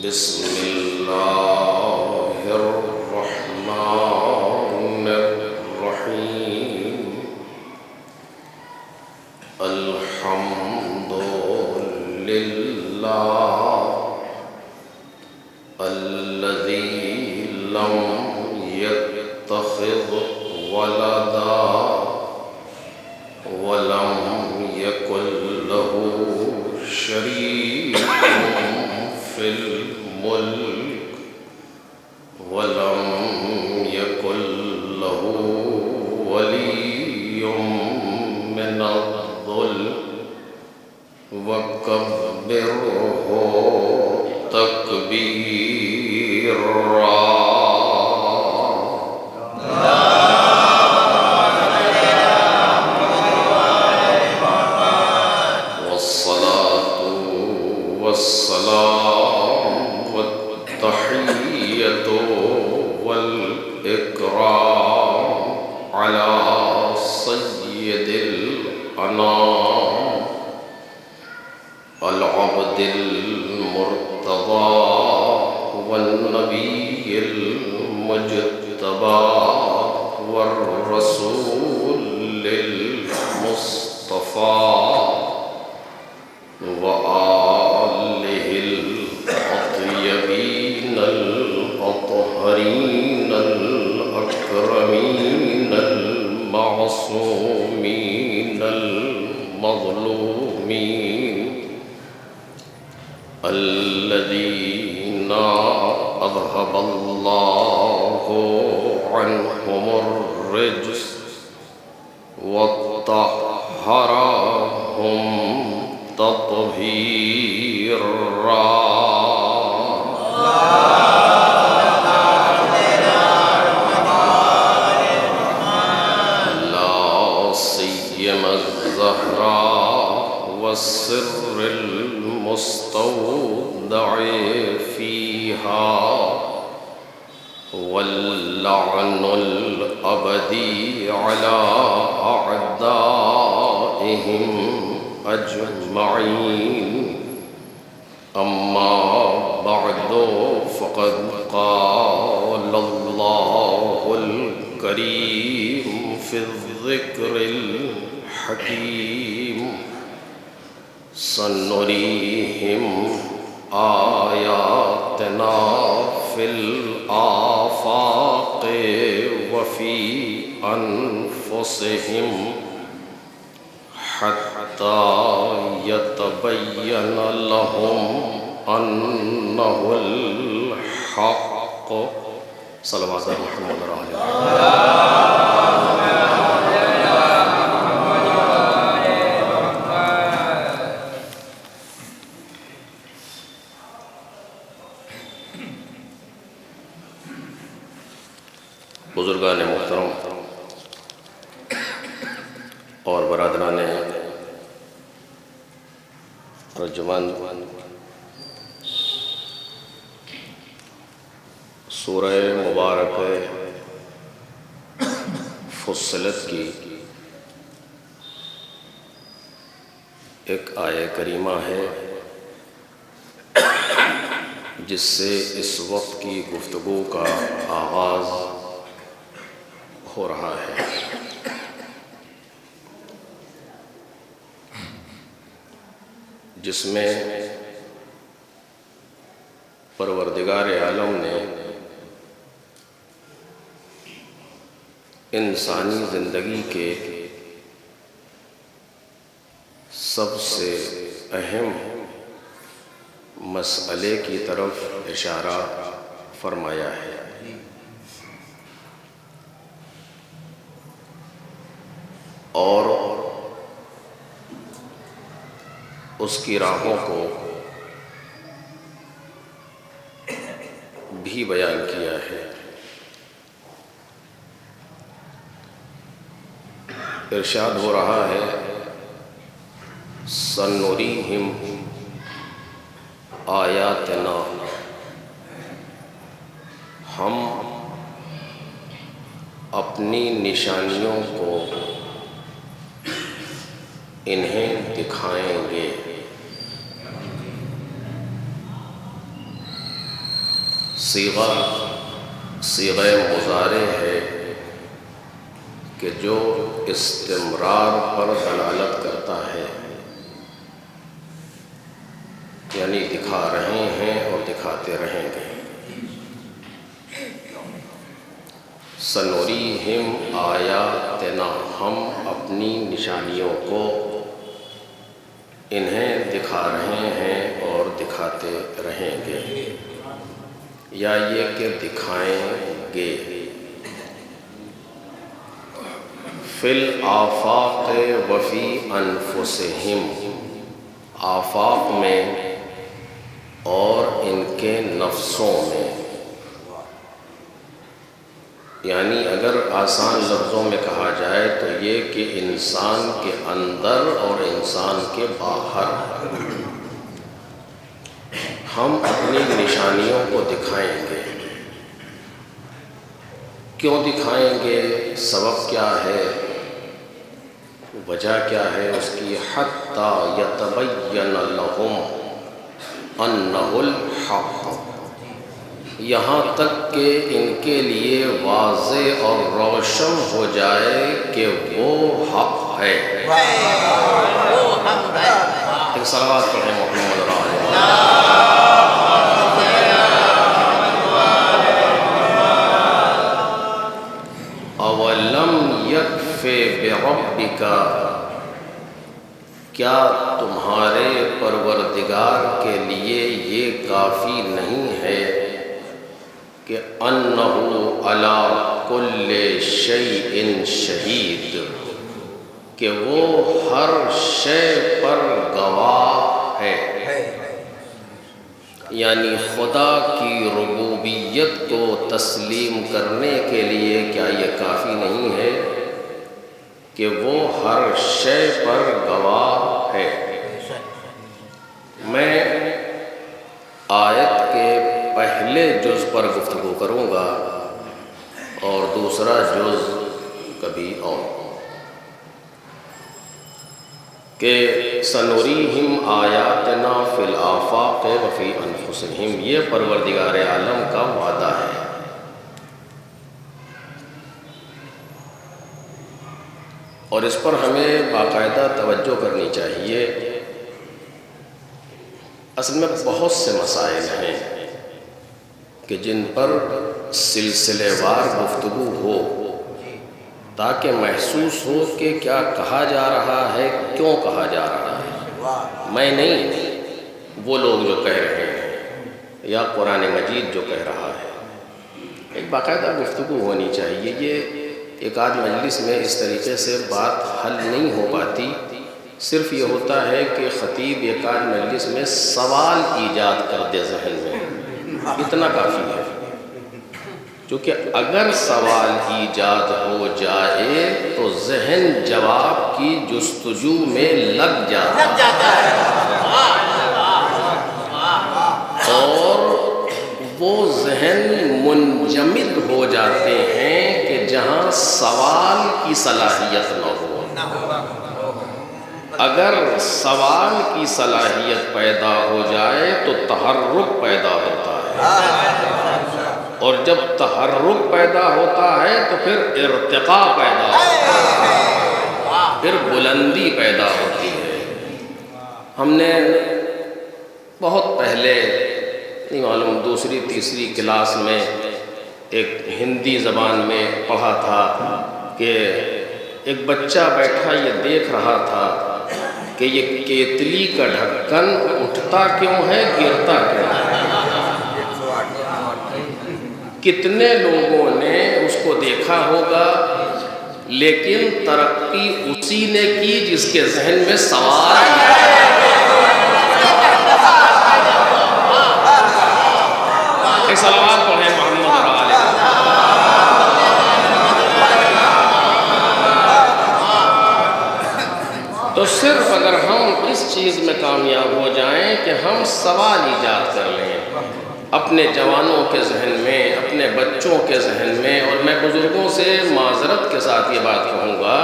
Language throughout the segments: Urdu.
بسم الله الرحمن الرحيم. الحمد لله الذي لم يتخذ ولدا ولم يكن له شريك في الملك ولم يكن له ولي من الذل وكبره تكبيرا. والصلاة والسلام والتحية والإكرام على سيد الأنام العبد المرتضى والنبي المجتبى والرسول المصطفى وآله الأطيبين الأطهرين الأكرمين المعصومين المظلومين الذين أذهب الله عنهم الرجس وطهرهم تطهيرا. لا سيما الزهراء والسر المستودع فيها واللعن الأبدي على أعدائهم أجمعين. أما بعد فقد قال الله الكريم في الذكر الحكيم سنريهم آياتنا في الآفاق وفي أنفسهم حتى يتبين لهم أنه الحق. صلوات محمد رسول بزرگان محترم اور برادران رجمان، سورہ مبارک فصلت کی ایک آیہ کریمہ ہے جس سے اس وقت کی گفتگو کا آغاز ہو رہا ہے. جس میں پروردگار عالم نے انسانی زندگی کے سب سے اہم مسئلے کی طرف اشارہ فرمایا ہے. اور اس کی راہوں کو بھی بیان کیا ہے. ارشاد ہو رہا ہے سنُرِيهِمْ آیاتنا، ہم اپنی نشانیوں کو انہیں دکھائیں گے. صیغہ مضارع ہے کہ جو استمرار پر دلالت کرتا ہے، یعنی دکھا رہے ہیں اور دکھاتے رہیں گے۔ سنوریہم آیاتنا، ہم اپنی نشانیوں کو انہیں دکھا رہے ہیں اور دکھاتے رہیں گے، یا یہ کہ دکھائیں گے۔ فی الآفاق وفی انفسہم، آفاق میں اور ان کے نفسوں میں، یعنی اگر آسان لفظوں میں کہا جائے تو یہ کہ انسان کے اندر اور انسان کے باہر ہم اپنی نشانیوں کو دکھائیں گے۔ کیوں دکھائیں گے؟ سبب کیا ہے؟ وجہ کیا ہے اس کی؟ حتی یتبین لہم انہ الحق، یہاں تک کہ ان کے لیے واضح اور روشن ہو جائے کہ وہ حق ہے۔ ایک صلوات پڑھیں محمد اولم یکف بربک، کیا تمہارے پروردگار کے لیے یہ کافی نہیں ہے کہ انہ علی کل شیء شہید، کہ وہ ہر شے پر گواہ ہے۔ یعنی خدا کی ربوبیت کو تسلیم کرنے کے لیے کیا یہ کافی نہیں ہے کہ وہ ہر شے پر گواہ ہے؟ میں آیت کے پہلے جز پر گفتگو کروں گا اور دوسرا جز کبھی اور، کہ سنوریہم آیاتنا فی الآفاق وفی انفسہم، یہ پروردگار عالم کا وعدہ ہے۔ اور اس پر ہمیں باقاعدہ توجہ کرنی چاہیے۔ اصل میں بہت سے مسائل ہیں کہ جن پر سلسلے وار گفتگو ہو تاکہ محسوس ہو کہ کیا کہا جا رہا ہے، کیوں کہا جا رہا ہے۔ میں نہیں، وہ لوگ جو کہہ رہے ہیں یا قرآن مجید جو کہہ رہا ہے، ایک باقاعدہ گفتگو ہونی چاہیے۔ یہ ایک آدھ مجلس میں اس طریقے سے بات حل نہیں ہو پاتی۔ صرف یہ ہوتا ہے کہ خطیب ایک آدھ مجلس میں سوال ایجاد کر دے ذہن میں، اتنا کافی ہے۔ کیونکہ اگر سوال ایجاد ہو جائے تو ذہن جواب کی جستجو میں لگ جاتا ہے، اور وہ ذہن منجمد ہو جاتے ہیں کہ جہاں سوال کی صلاحیت نہ ہو۔ اگر سوال کی صلاحیت پیدا ہو جائے تو تحرک پیدا ہوتا ہے، اور جب تحرک پیدا ہوتا ہے تو پھر ارتقاء پیدا ہوتا ہے، پھر بلندی پیدا ہوتی ہے۔ ہم نے بہت پہلے، نہیں معلوم دوسری تیسری کلاس میں ایک ہندی زبان میں پڑھا تھا کہ ایک بچہ بیٹھا یہ دیکھ رہا تھا کہ یہ کیتلی کا ڈھکن اٹھتا کیوں ہے، گرتا کیوں ہے۔ کتنے لوگوں نے اس کو دیکھا ہوگا، لیکن ترقی اسی نے کی جس کے ذہن میں سوال ایک صلوات پڑھیں محمد علیہ۔ تو صرف اگر ہم اس چیز میں کامیاب ہو جائیں کہ ہم سوال ایجاد کر لیں اپنے جوانوں کے ذہن میں، اپنے بچوں کے ذہن میں، اور میں بزرگوں سے معذرت کے ساتھ یہ بات کہوں گا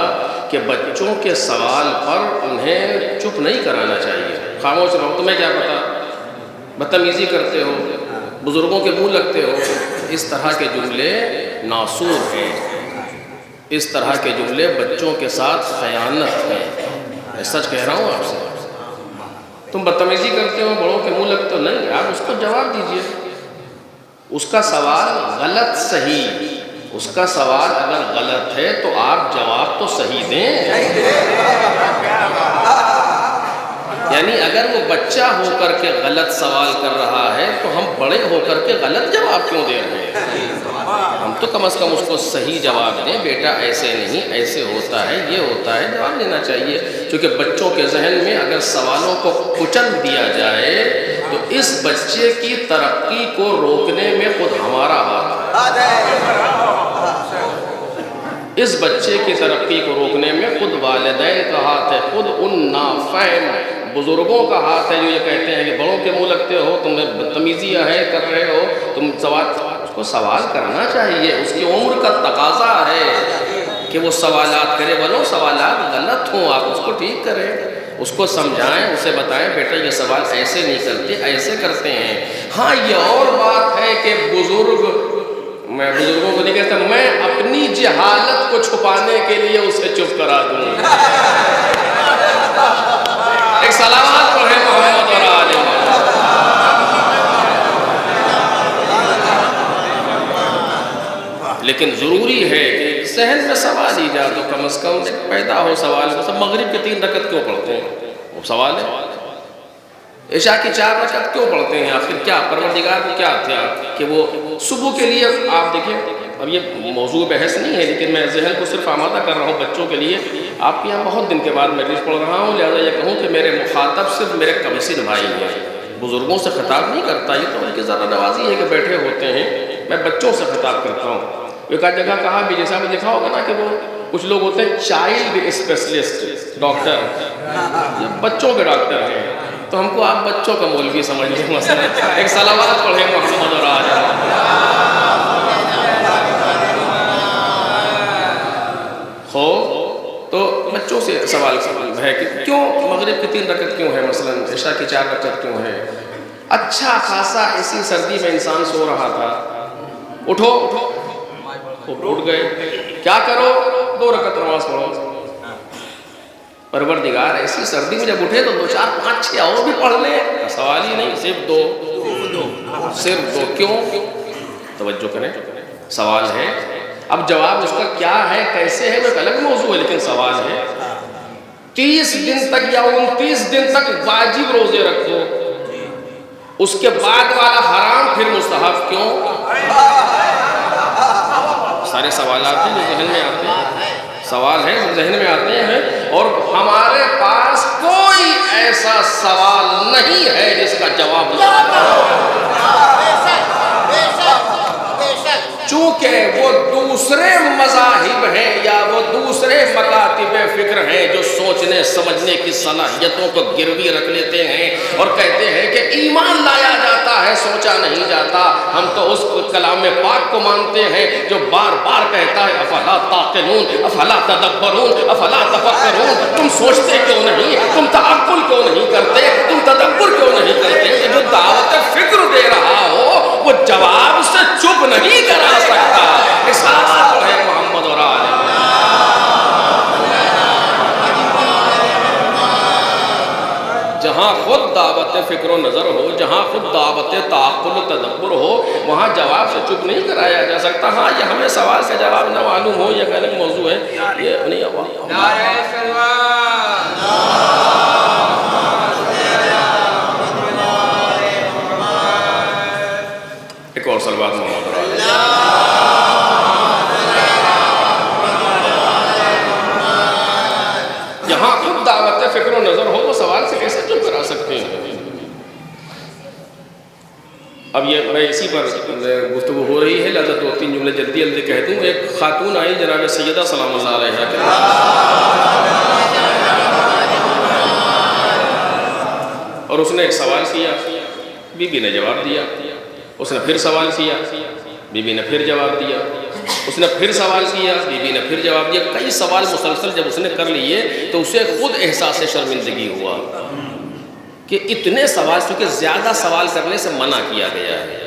کہ بچوں کے سوال پر انہیں چپ نہیں کرانا چاہیے۔ خاموش رہو، تمہیں کیا پتا، بدتمیزی کرتے ہو، بزرگوں کے منہ لگتے ہو، اس طرح کے جملے ناسور ہیں، اس طرح کے جملے بچوں کے ساتھ خیانت ہیں۔ میں سچ کہہ رہا ہوں آپ سے، تم بدتمیزی کرتے ہو، بڑوں کے منہ لگتے ہو، نہیں، آپ اس کو جواب دیجئے۔ اس کا سوال غلط صحیح، اس کا سوال اگر غلط ہے تو آپ جواب تو صحیح دیں۔ یعنی اگر وہ بچہ ہو کر کے غلط سوال کر رہا ہے تو ہم بڑے ہو کر کے غلط جواب کیوں دے رہے ہیں؟ ہم تو کم از کم اس کو صحیح جواب دیں، بیٹا ایسے نہیں، ایسے ہوتا ہے، یہ ہوتا ہے، جواب دینا چاہیے۔ کیونکہ بچوں کے ذہن میں اگر سوالوں کو کچل دیا جائے تو اس بچے کی ترقی کو روکنے میں خود ہمارا ہاتھ ہے۔ اس بچے کی ترقی کو روکنے میں خود والدین کا ہاتھ ہے، خود ان نافہم بزرگوں کا ہاتھ ہے جو یہ کہتے ہیں کہ بڑوں کے منہ لگتے ہو، تمہیں بدتمیزیاں ہے کر رہے ہو، تم اس کو سوال کرنا چاہیے، اس کی عمر کا تقاضا ہے کہ وہ سوالات کرے، ولو سوالات غلط ہوں آپ اس کو ٹھیک کریں، اس کو سمجھائیں، اسے بتائیں بیٹا یہ سوال ایسے نہیں کرتے، ایسے کرتے ہیں۔ ہاں یہ اور بات ہے کہ میں بزرگوں کو نہیں کہتا، میں اپنی جہالت کو چھپانے کے لیے اسے چپ کرا دوں۔ ایک صلوات پڑھیں محمد اور آل محمد۔ لیکن ضروری ہے کہ ذہن میں سوال ایجاد ہو، کم از کم پیدا ہو سوال۔ سب مغرب کی 3 رکعت کیوں پڑھتے ہیں؟ وہ سوال ہے۔ عشاء کی 4 رکعت کیوں پڑھتے ہیں؟ آخر کیا پروردگار کو کیا تھا کہ وہ صبح کے لیے، آپ دیکھیں اب یہ موضوع بحث نہیں ہے لیکن میں ذہن کو صرف آمادہ کر رہا ہوں بچوں کے لیے۔ آپ کے یہاں بہت دن کے بعد میں حدیث پڑھ رہا ہوں، لہذا یہ کہوں کہ میرے مخاطب صرف میرے کمسن بھائی ہیں، بزرگوں سے خطاب نہیں کرتا، یہ تو ان کی ذرا نوازی ہے کہ بیٹھے ہوتے ہیں، میں بچوں سے خطاب کرتا ہوں۔ ایک آدھ جگہ کہا بھی، جیسا آپ نے دیکھا ہوگا نا کہ وہ کچھ لوگ ہوتے ہیں چائلڈ اسپیشلسٹ ڈاکٹر، یہ بچوں کے ڈاکٹر ہیں، تو ہم کو آپ بچوں کا مولوی سمجھ لیں مثلا۔ ایک صلوات پڑھیں محمد اور آل محمد۔ تو بچوں سے سوال ہے کہ کیوں مغرب کی 3 رکعت کیوں ہے، مثلا عشاء کی 4 رکعت کیوں ہے؟ اچھا خاصا ایسی سردی میں انسان سو رہا تھا، اٹھو، اٹھ گئے، کیا کرو؟ 2 رکعت نماز پڑھو۔ پروردگار ایسی سردی میں جب اٹھے تو 2 4 5 6 اور بھی پڑھ لیں، سوال ہی نہیں، صرف 2، صرف 2، کیوں؟ توجہ کریں، سوال ہے۔ اب جواب اس کا کیا ہے، کیسے ہے، وہ ایک الگ موضوع ہے، لیکن سوال ہے۔ 30 دن تک یا 29 دن تک واجب روزے رکھو، اس کے بعد والا حرام پھر مستحب کیوں؟ سارے سوالات ہیں جو ذہن میں آتے ہیں، سوال ہیں جو ذہن میں آتے ہیں، اور ہمارے پاس کوئی ایسا سوال نہیں ہے جس کا جواب نہیں۔ چونکہ وہ دوسرے مذاہب ہیں یا وہ دوسرے مکاتب فکر ہیں جو سوچنے سمجھنے کی صلاحیتوں کو گروی رکھ لیتے ہیں اور کہتے ہیں کہ ایمان لایا جاتا ہے، سوچا نہیں جاتا۔ ہم تو اس کلام پاک کو مانتے ہیں جو بار بار کہتا ہے افلا تعقلون، افلا تدبرون، افلا تفکرون۔ تم سوچتے کیوں نہیں؟ تم تعقل کیوں نہیں کرتے؟ تم تدبر کیوں نہیں کرتے؟ جو دعوت فکر دے رہا ہو وہ جواب سے چپ نہیں کرا سکتا۔ اس صلوات پڑھیں محمد اور آل محمد۔ جہاں خود دعوت فکر و نظر ہو، جہاں خود دعوت تعقل و تدبر ہو، وہاں جواب سے چپ نہیں کرایا جا سکتا۔ ہاں یہ ہمیں سوال کا جواب نہ معلوم ہو، یہ الگ موضوع ہے، یہ نہیں ایک اور صلوات محمد اور آل جہاں خود دعوت فکر و نظر ہو، وہ سوال سے کیسے چپ کرا سکتے ہیں؟ اب یہ میں اسی پر گفتگو ہو رہی ہے، لہذا 2-3 جملے جلدی جلدی کہہ دوں۔ ایک خاتون آئی جناب سیدہ سلام اللہ علیہا کے اور اس نے ایک سوال کیا، بی بی نے جواب دیا، اس نے پھر سوال کیا، بی بی نے پھر جواب دیا، اس نے پھر سوال کیا، بی بی نے پھر جواب دیا۔ کئی سوال مسلسل جب اس نے کر لیے تو اسے خود احساس شرمندگی ہوا کہ اتنے سوال، چونکہ زیادہ سوال کرنے سے منع کیا گیا ہے،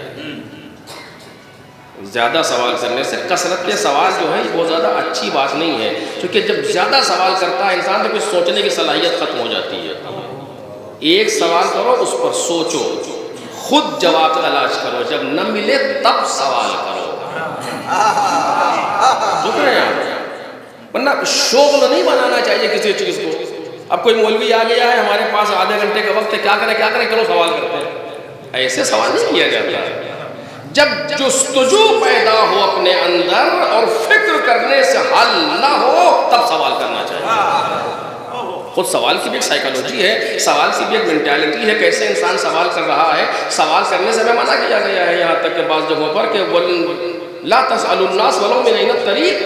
زیادہ سوال کرنے سے کثرت کے سوال جو ہے یہ بہت زیادہ اچھی بات نہیں ہے، کیونکہ جب زیادہ سوال کرتا ہے انسان تو پھر سوچنے کی صلاحیت ختم ہو جاتی ہے۔ ایک سوال کرو، اس پر سوچو، خود جواب تلاش کرو، جب نہ ملے تب سوال کرو۔ سوچ رہے ہیں آپ؟ ورنہ شغل نہیں بنانا چاہیے کسی چیز کو۔ اب کوئی مولوی آ گیا ہے، ہمارے پاس آدھے گھنٹے کا وقت ہے، کیا کریں چلو سوال کرتے ہیں۔ ایسے سوال نہیں کیا جاتا۔ جب جستجو پیدا ہو اپنے اندر اور فکر کرنے سے حل نہ ہو تب سوال کرنا چاہیے۔ خود سوال کی بھی ایک سائیکالوجی ہے، سوال کی بھی ایک مینٹالٹی ہے، کیسے انسان سوال کر رہا ہے۔ سوال کرنے سے ہمیں منع کیا گیا ہے یہاں تک کہ بعض جگہوں پر کہ لا تسألوا الناس ولو من أين الطريق،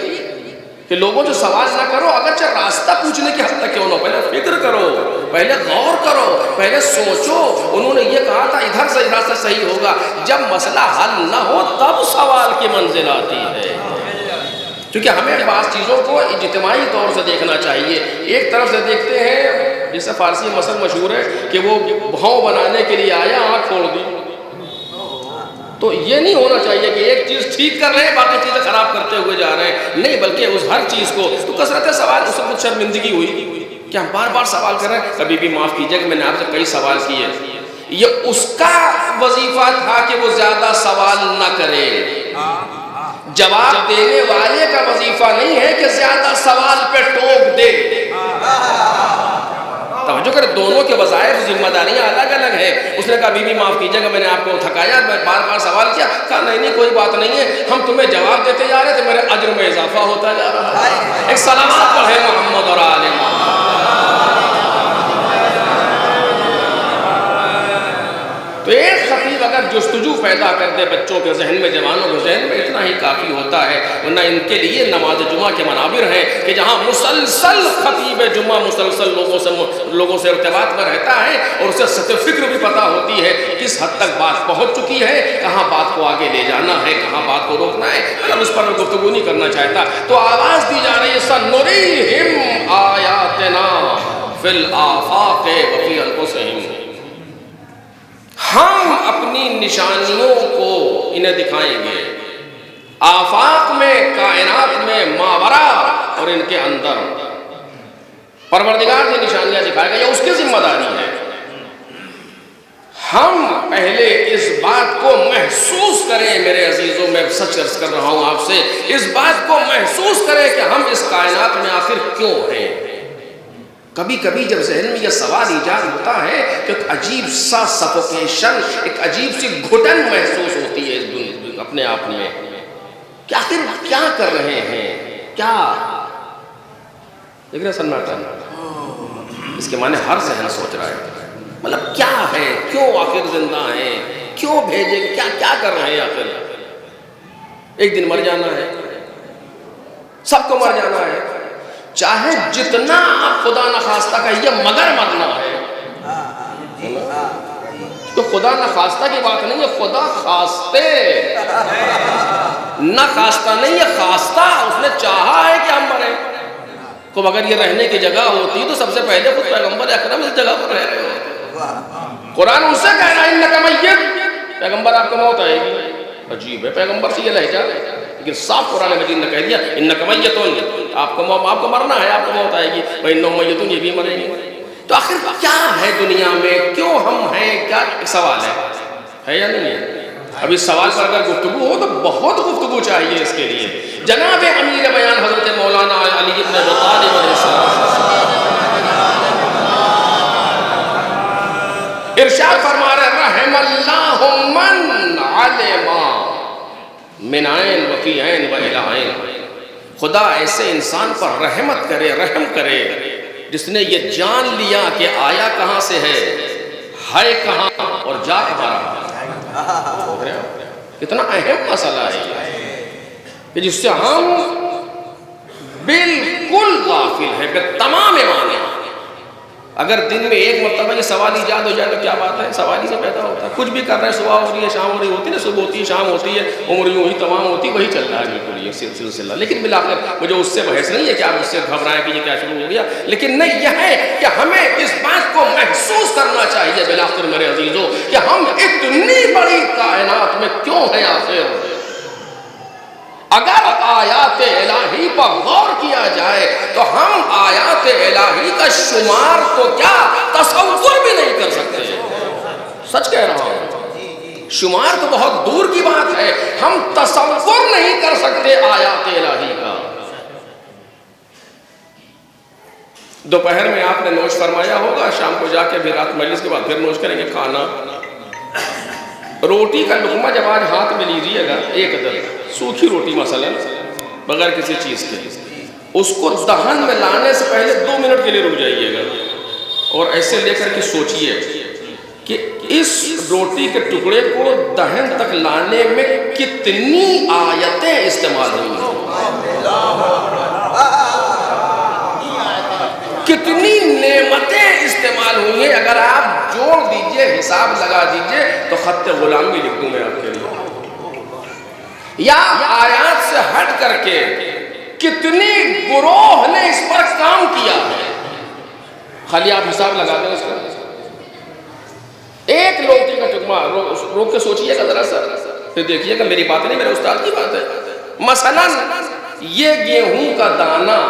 کہ لوگوں جو سوال نہ کرو اگرچہ راستہ پوچھنے کی حد تک کیوں نہ، پہلے فکر کرو، پہلے غور کرو، پہلے سوچو انہوں نے یہ کہا تھا ادھر سے راستہ صحیح ہوگا۔ جب مسئلہ حل نہ ہو تب سوال کی منزل آتی ہے، کیونکہ ہمیں بعض چیزوں کو اجتماعی طور سے دیکھنا چاہیے۔ ایک طرف سے دیکھتے ہیں، جیسے فارسی مثل مشہور ہے کہ وہ بھاؤں بنانے کے لیے آیا آنکھ کھوڑ دی، تو یہ نہیں ہونا چاہیے کہ ایک چیز ٹھیک کر رہے ہیں باقی چیزیں خراب کرتے ہوئے جا رہے ہیں، نہیں، بلکہ اس ہر چیز کو تو کثرت سوال، اس کو شرمندگی ہوئی کہ ہم بار بار سوال کر رہے ہیں۔ کبھی بھی معاف کیجیے کہ میں نے آپ سے کئی سوال کیے، یہ اس کا وظیفہ تھا کہ وہ زیادہ سوال نہ کرے، جواب دینے والے کا وظیفہ نہیں ہے کہ زیادہ سوال پہ ٹوک دے۔ توجہ کریں، دونوں کے وظائف ذمہ داریاں الگ الگ ہیں۔ اس نے کہا بی بی معاف کیجیے کہ میں نے آپ کو تھکایا، میں بار بار سوال کیا، کہا نہیں کوئی بات نہیں ہے، ہم تمہیں جواب دیتے جا رہے تھے، میرے اجر میں اضافہ ہوتا جا رہا ہے۔ ایک سلامات پڑھے محمد اور آل محمد۔ تو ایک خطیب اگر جستجو پیدا کر دے بچوں کے ذہن میں، جوانوں کے ذہن میں، اتنا ہی کافی ہوتا ہے۔ ورنہ ان کے لیے نماز جمعہ کے منابر ہیں کہ جہاں مسلسل خطیب جمعہ مسلسل لوگوں سے ارتباط میں رہتا ہے اور اسے سطح فکر بھی پتہ ہوتی ہے کس حد تک بات پہنچ چکی ہے، کہاں بات کو آگے لے جانا ہے، کہاں بات کو روکنا ہے۔ اگر اس پر میں گفتگو نہیں کرنا چاہتا تو آواز دی جا رہی ہے سَنُرِيهِمْ آیَاتِنَا فِي الْآفَاقِ وَفِي أَنفُسِهِمْ، ہم اپنی نشانیوں کو انہیں دکھائیں گے، آفاق میں، کائنات میں، ماورا اور ان کے اندر پروردگار نے نشانیاں دکھائے گا، یہ اس کی ذمہ داری ہے۔ ہم پہلے اس بات کو محسوس کریں، میرے عزیزوں، میں سچ عرض کر رہا ہوں آپ سے، اس بات کو محسوس کریں کہ ہم اس کائنات میں آخر کیوں ہیں۔ کبھی کبھی جب ذہن میں یہ سوال ایجاد ہوتا ہے کہ ایک عجیب سا سفوکیشن، ایک عجیب سی گھٹن محسوس ہوتی ہے اس دنیا اپنے آپ میں کہ آخر کیا کر رہے ہیں، کیا دیکھ رہے سناٹا، اس کے معنی ہر ذہن سوچ رہا ہے، مطلب کیا ہے، کیوں آخر زندہ ہیں، کیوں بھیجے، کیا کر رہے ہیں آخر۔ ایک دن مر جانا ہے، سب کو مر جانا ہے، چاہے جتنا آپ خدا نخواستہ کہیے مگر مرنا ہے۔ تو خدا نخواستہ کی بات نہیں ہے، خدا خواستے، نہ خواستہ نہیں ہے، خواستہ، اس نے چاہا ہے کہ ہم مریں۔ کو اگر یہ رہنے کی جگہ ہوتی تو سب سے پہلے خود پیغمبر اکرم اس جگہ پر رہ رہے ہوتے۔ قرآن ان سے کہہ رہا ہے انک میت، پیغمبر آپ کو موت آئے گی۔ عجیب ہے پیغمبر سے یہ لہجہ، لیکن صاف قرآن مجید نے کہہ دیا انک میتون، آپ کو مرنا ہے، آپ کو موت آئے گی، وَإِنَّهُمْ مَيِّتُونَ، یہ بھی مریں گے۔ تو آخر کیا ہے دنیا میں، کیوں ہم ہیں، کیا سوال ہے یا نہیں ہے؟ اب اس سوال پر اگر گفتگو ہو تو بہت گفتگو چاہیے اس کے لیے۔ جناب امیر بیان حضرت مولانا علی بن ابی طالب علیہ السلام ارشاد فرما رہے رحم اللہ من علم من عین وفی عین و الی عین، خدا ایسے انسان پر رحمت کرے، رحم کرے جس نے یہ جان لیا کہ آیا کہاں سے ہے کہاں اور جا کہاں رہا۔ کتنا اہم مسئلہ ہے یہ کہ جس سے ہم بالکل غافل ہیں کہ تمام معنی۔ اگر دن میں ایک مرتبہ یہ سوال ایجاد ہو جائے تو کیا بات ہے، سوال ہی سے پیدا ہوتا ہے۔ کچھ بھی کر رہے ہیں، صبح ہو رہی ہے، شام ہو رہی ہوتی ہے، صبح ہوتی ہے، شام ہوتی ہے، عمر یوں ہی تمام ہوتی ہے، وہی چل رہا ہے بالکل یہ سلسلہ۔ لیکن بالآخر مجھے اس سے بحث نہیں ہے کہ آپ اس سے گھبرائیں کہ یہ کیا شروع ہو گیا، لیکن نہیں، یہ ہے کہ ہمیں اس بات کو محسوس کرنا چاہیے بالآخر میرے عزیزوں کہ ہم اتنی بڑی کائنات میں کیوں ہیں آخر۔ اگر آیات الہی پر غور کیا جائے تو ہم آیات الہی کا شمار تو کیا تصور بھی نہیں کر سکتے. سچ کہہ رہا ہوں، شمار تو بہت دور کی بات ہے، ہم تصور نہیں کر سکتے آیات الہی کا. دوپہر میں آپ نے نوش فرمایا ہوگا، شام کو جا کے بھی رات مجلس کے بعد پھر نوش کریں گے کھانا. روٹی کا لقمہ جب آج ہاتھ میں لیجیے گا، ایک عدد سوکھی روٹی مثلا بغیر کسی چیز کے، اس کو دہن میں لانے سے پہلے 2 منٹ کے لیے رک جائیے گا اور ایسے لے کر کے سوچئے کہ اس روٹی کے ٹکڑے کو دہن تک لانے میں کتنی آیتیں استعمال ہوئی ہیں، کتنی نعمتیں استعمال ہوئی ہیں. اگر آپ جوڑ دیجئے، حساب لگا دیجئے تو خط غلامی لکھ دوں میں آپ کے لیے. یا آیات سے ہٹ کر کے کتنی گروہ نے اس پر کام کیا ہے، خالی آپ حساب لگا دیں اس کا. ایک لوٹی کا ٹکڑا روک کے سوچئے گا ذرا سا، پھر دیکھیے گا میری بات نہیں، میرے استاد کی بات ہے. مثلا یہ گیہوں کا دانہ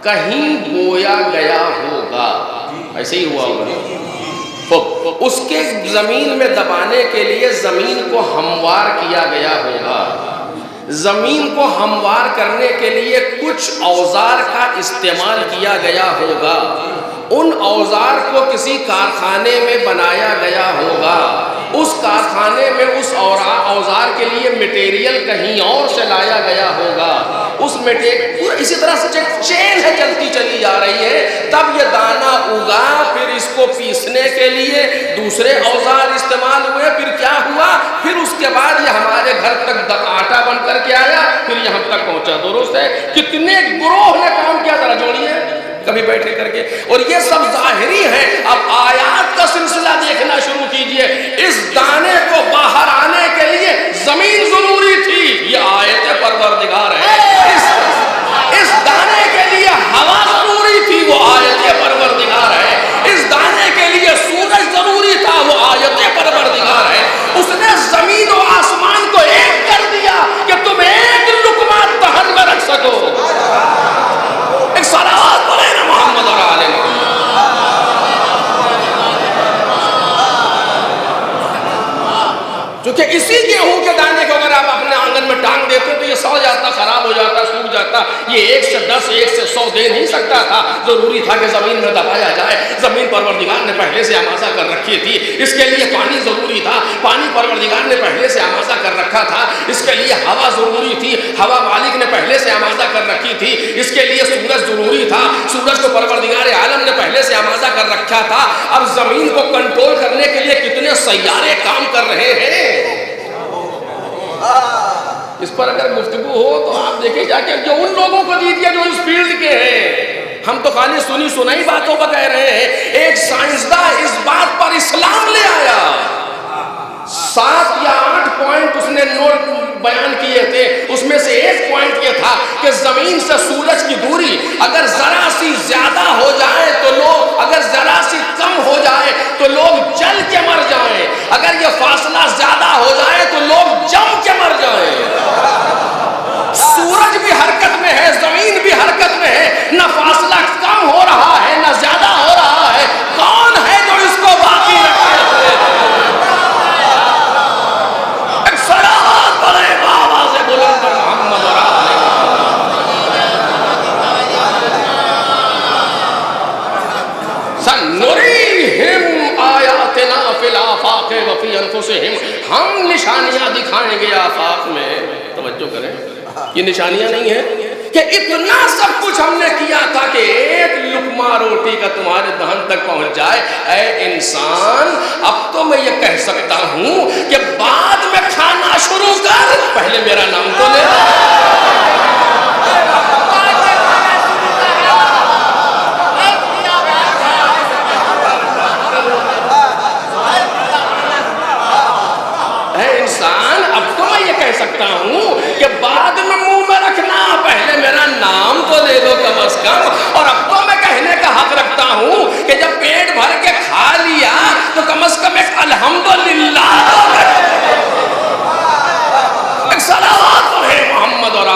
کہیں بویا گیا ہوگا، ایسے ہی ہوا ہوگا، اس کے زمین میں دبانے کے لیے زمین کو ہموار کیا گیا ہوگا. زمین کو ہموار کرنے کے لیے کچھ اوزار کا استعمال کیا گیا ہوگا، ان اوزار کو کسی کارخانے میں بنایا گیا ہوگا، اس کارخانے میں اس اوزار کے لیے مٹیریل کہیں اور سے لایا گیا ہوگا، اس مٹیریل اسی طرح سے چین ہے چلتی چلی جا رہی ہے. تب یہ دانہ اگا، پھر اس کو پیسنے کے لیے دوسرے اوزار استعمال ہوئے، پھر کیا ہوا، پھر اس کے بعد یہ ہمارے گھر تک آٹا بن کر کے آیا، پھر یہاں تک پہنچا. درست ہے، کتنے گروہ نے کام کیا، ذرا جوڑیے کبھی بیٹھے کر کے. اور یہ سب ظاہری ہیں. اب آیات کا سلسلہ دیکھنا شروع کیجئے. اس دانے کو باہر آنے کے لیے زمین ضروری تھی، یہ آیت پروردگار ہے. اس دانے کے لیے ہوا ضروری تھی، وہ آیت پروردگار ہے. اس دانے کے لیے سورج ضروری تھا، وہ آیت پروردگار ہے. اس نے زمین و آسمان کو ایک کر دیا کہ تم ایک لقمہ دہن میں رکھ سکو. ایک صلوات پڑھیں نا محمد اور آل محمد. چونکہ اسی گیہوں کے دانے کو اگر آپ اپنے آنگن میں ٹانگ دیتے تو یہ سڑ جاتا، خراب ہو جاتا، سوکھ جاتا. یہ 1 سے 10 1 سے 100 دے نہیں سکتا تھا. ضروری تھا کہ زمین میں دبایا جائے. زمین پروردگار نے پہلے سے آمادہ کر رکھی تھی، اس کے لیے پانی ضروری تھا، پانی پروردگار نے پہلے سے آمادہ کر رکھا تھا. اس کے لیے ہوا ضروری تھی، ہوا مالک نے پہلے سے آمادہ کر رکھی تھی. اس کے لیے سورج ضروری تھا، سورج کو پروردگار عالم نے پہلے سے آمادہ کر رکھا تھا. اب زمین کو کنٹرول کرنے کے لیے کتنے سیارے کام کر رہے ہیں. اس پر اگر گفتگو ہو تو آپ دیکھیں جا کے جو ان لوگوں کو دیجیے جو اس فیلڈ کے ہیں. ہم تو خالی سنی سنائی باتوں کا کہہ رہے ہیں. ایک سائنسداں اس بات پر اسلام لے آیا. 7 یا 8 پوائنٹ اس نے نوٹ بیان کیے تھے. اس میں سے ایک پوائنٹ یہ تھا کہ زمین سے سورج کی دوری اگر ذرا سی زیادہ ہو جائے تو لوگ، اگر ذرا سی کم ہو جائے تو لوگ جل کے مر جائیں. اگر یہ فاصلہ زیادہ ہو جائے تو لوگ جم کے مر جائیں. سورج بھی حرکت میں ہے، زمین بھی حرکت میں ہے، نہ فاصلہ کم ہو رہا ہے نہ زیادہ ہو رہا ہے. کون ہے جو اس کو باقی رکھے؟ ایک صلوات پڑھیں آواز بلند پر محمد اور آل سنریہم آیاتنا فی الآفاق وفی انفسہم. ہم نشانیاں دکھائیں گے آفاق میں. توجہ کریں، یہ نشانیاں نہیں ہیں کہ اتنا سب کچھ ہم نے کیا تھا کہ ایک لقمہ روٹی کا تمہارے دہن تک پہنچ جائے. اے انسان، اب تو میں یہ کہہ سکتا ہوں کہ بعد میں کھانا شروع کر، پہلے میرا نام تو لے. اے انسان، اب تو میں یہ کہہ سکتا ہوں کہ بعد میں منہ میں رکھنا، پہلے میرا نام تو لے لو کم از کم. اور اب تو میں کہنے کا حق رکھتا ہوں کہ جب پیٹ بھر کے کھا لیا تو کم از کم ایک الحمدللہ. ایک صلوات پڑھیں محمد اور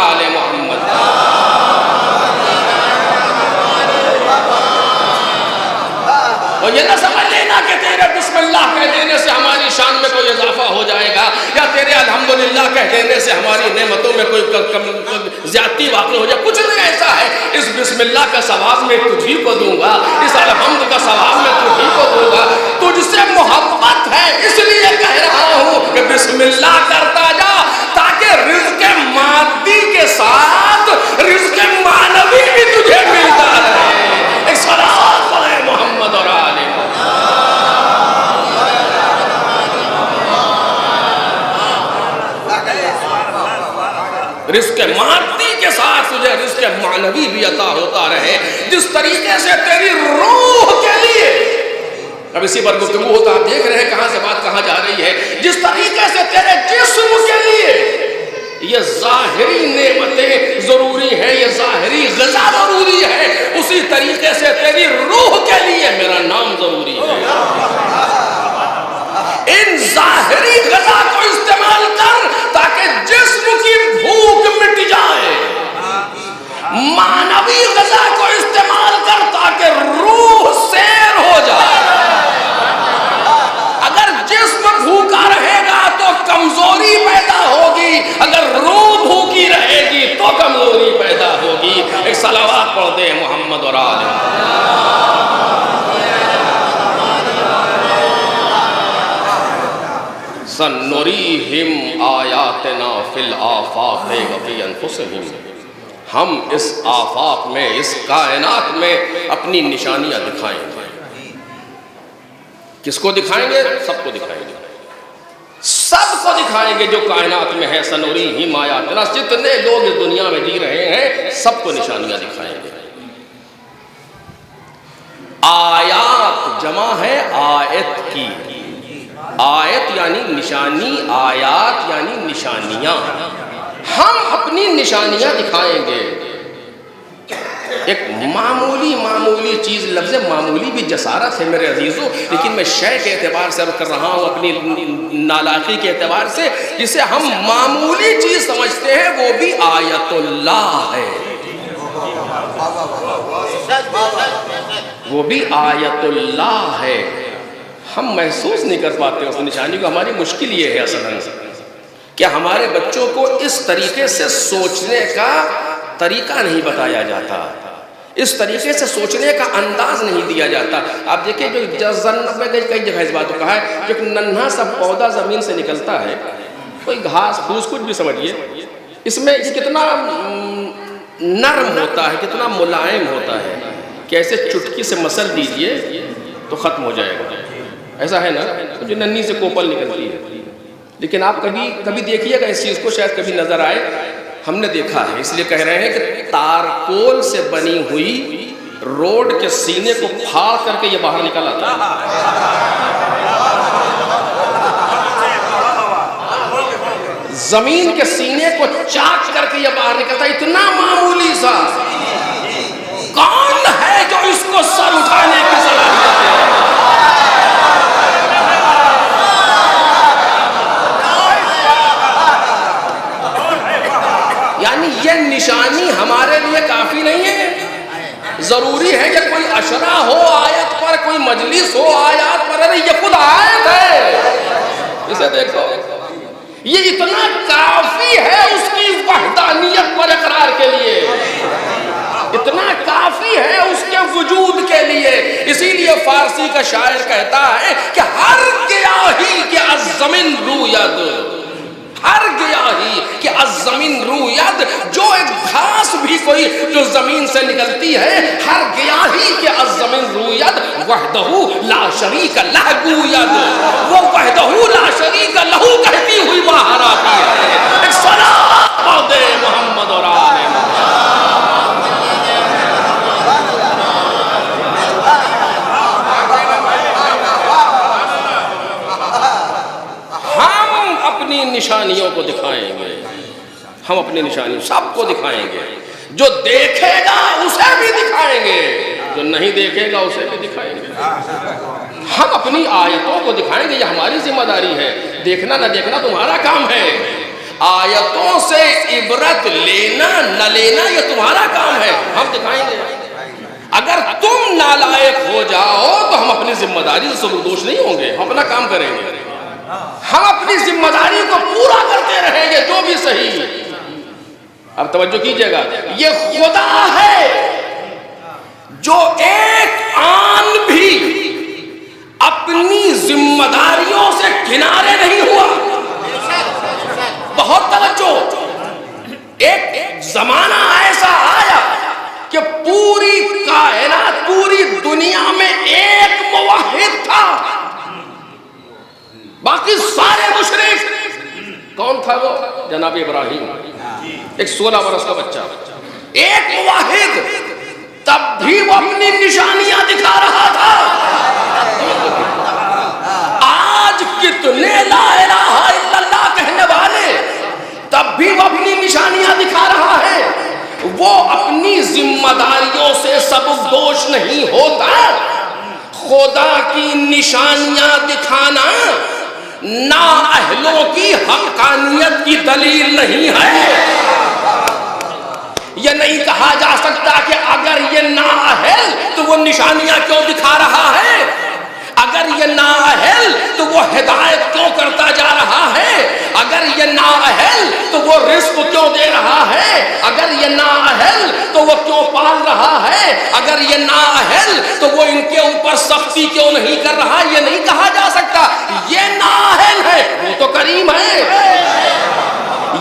یہ نہ سمجھ لینا کہ تیرے بسم اللہ کہہ دینے سے ہماری شان میں کوئی اضافہ ہو جائے گا، یا تیرے الحمدللہ کہہ دینے سے ہماری نعمتوں میں کوئی زیادتی واقع ہو جائے. کچھ نہیں ایسا ہے. اس بسم اللہ کا ثواب میں تجھی کو دوں گا، اس الحمد کا ثواب میں تجھی کو دوں گا. تجھ سے محبت ہے اس لیے کہہ رہا ہوں کہ بسم اللہ کرتا جا، تاکہ رزق مادی کے ساتھ رزق معنوی بھی تجھے ملتا رہے. ایک صلوات پڑھے محمد اور آل محمد. رزق مادی کے ساتھ تجھے رزق معنوی بھی عطا ہوتا رہے. جس طریقے سے تیری روح کے لیے، اب اسی پر گفتگو ہوتا، آپ دیکھ رہے ہیں کہاں سے بات کہاں جا رہی ہے، جس طریقے سے تیرے جسم کے لیے یہ ظاہری نعمتیں ضروری ہیں، یہ ظاہری غذا ضروری ہے، اسی طریقے سے تیری روح کے لیے میرا نام ضروری ہے. ان ظاہری غذا کو استعمال کر تاکہ جسم کی بھوک مٹ جائے، معنوی غذا کو استعمال کر تاکہ روح سیر ہو جائے. اگر جسم بھوکا رہے گا تو کمزوری پیدا ہوگی، اگر روح بھوکی رہے گی تو کمزوری پیدا ہوگی. ایک صلوات پڑھ دے محمد اور آل محمد. سنُرِيهِمْ آیاتنا فی الآفاق وفی انفسہم. ہم اس آفاق میں، اس کائنات میں اپنی نشانیاں دکھائیں گے. کس کو دکھائیں گے؟ سب کو دکھائیں گے. سب کو دکھائیں گے جو کائنات میں ہے. سنُرِيهِمْ آیاتنا، جتنے لوگ اس دنیا میں جی رہے ہیں سب کو نشانیاں دکھائیں گے. آیات جمع ہے آیت کی. آیت یعنی نشانی، آیات یعنی نشانیاں. ہم اپنی نشانیاں دکھائیں گے. ایک معمولی چیز، لفظ معمولی بھی جسارت ہے میرے عزیزو، لیکن میں شے کے اعتبار سے عرض کر رہا ہوں، اپنی نالاقی کے اعتبار سے. جسے ہم معمولی چیز سمجھتے ہیں وہ بھی آیت اللہ ہے، وہ بھی آیت اللہ ہے. ہم محسوس نہیں کر پاتے اس نشانی کو. ہماری مشکل یہ ہے اصلاً کہ ہمارے بچوں کو اس طریقے سے سوچنے کا طریقہ نہیں بتایا جاتا، اس طریقے سے سوچنے کا انداز نہیں دیا جاتا. آپ دیکھیں جو کئی جگہ اس بات کو کہا ہے، جو ایک ننھا سا پودا زمین سے نکلتا ہے، کوئی گھاس پھوس کچھ بھی سمجھیے، اس میں یہ کتنا نرم ہوتا ہے، کتنا ملائم ہوتا ہے کہ ایسے چٹکی سے مسل دیجئے تو ختم ہو جائے گا. ایسا ہے نا، جو ننھی سے کوپل نکلتی ہے. لیکن آپ کبھی دیکھیے گا اس چیز کو، شاید کبھی نظر آئے. ہم نے دیکھا ہے، اس لیے کہہ رہے ہیں کہ تارکول سے بنی ہوئی روڈ کے سینے کو پھاڑ کر کے یہ باہر نکل آتا ہے. زمین کے سینے کو چاک کر کے یہ باہر نکلتا ہے. اتنا معمولی سا. کون ہے جو اس کو سر اٹھانے کی صلاحیت ہے؟ یعنی یہ نشانی ہمارے لیے کافی نہیں ہے. ضروری ہے کہ کوئی اشرا ہو آیت پر، کوئی مجلس ہو آیات پر. ارے یہ خود آیت ہے، اسے دیکھو. یہ اتنا کافی ہے اس کی وحدانیت پر اقرار کے لیے، اتنا کافی ہے اس کے وجود کے لیے. اسی لیے فارسی کا شاعر کہتا ہے کہ ہر گیاہی کے الزمن روید، ہر گیاہی کہ الزمین روید، جو ایک گھاس بھی کوئی جو زمین سے نکلتی ہے، ہر گیاہی کہ الزمین روید وحدہ لا شریک لہ گوید، وہ وحدہ لا شریک لہ کہتی ہوئی باہر آتی ہے. ایک صلوات دے محمد اور آل محمد. اپنی نشانیوں کو دکھائیں گے، ہم اپنی نشانیوں سب کو دکھائیں گے. جو دیکھے گا اسے بھی دکھائیں گے، جو نہیں دیکھے گا اسے بھی دکھائیں گے. ہم اپنی آیتوں کو دکھائیں گے، یہ ہماری ذمہ داری ہے. دیکھنا نہ دیکھنا تمہارا کام ہے. آیتوں سے عبرت لینا نہ لینا یہ تمہارا کام ہے. ہم دکھائیں گے. اگر تم نالائق ہو جاؤ تو ہم اپنی ذمہ داری سے سبکدوش نہیں ہوں گے، ہم اپنا کام کریں گے، ہم اپنی ذمہ داری کو پورا کرتے رہیں گے جو بھی صحیح۔ اب توجہ کیجئے گا، یہ خدا ہے جو ایک آن بھی اپنی ذمہ داریوں سے کنارے نہیں ہوا۔ بہت توجہ، ایک زمانہ ایسا آیا کہ پوری کائنات، پوری دنیا میں ایک موحد تھا، باقی سارے مشرک۔ کون تھا وہ؟ جناب ابراہیم، ایک 16 برس کا بچہ، ایک موحد، تب بھی وہ اپنی نشانیاں دکھا رہا تھا۔ آج کتنے لا الہ الا اللہ کہنے والے، تب بھی وہ اپنی نشانیاں دکھا رہا ہے۔ وہ اپنی ذمہ داریوں سے سبکدوش نہیں ہوتا۔ خدا کی نشانیاں دکھانا نااہلوں کی حقانیت کی دلیل نہیں ہے۔ یہ نہیں کہا جا سکتا کہ اگر یہ نااہل تو وہ نشانیاں کیوں دکھا رہا ہے، اگر یہ نااہل تو وہ ہدایت کیوں کرتا جا رہا ہے، اگر یہ نااہل تو وہ رزق کیوں دے رہا ہے، اگر یہ نااہل تو وہ کیوں پال رہا ہے، اگر یہ نااہل تو وہ ان کے اوپر سختی کیوں نہیں کر رہا، یہ نہیں کہا جا سکتا۔ یہ نااہل ہے، وہ تو کریم ہے،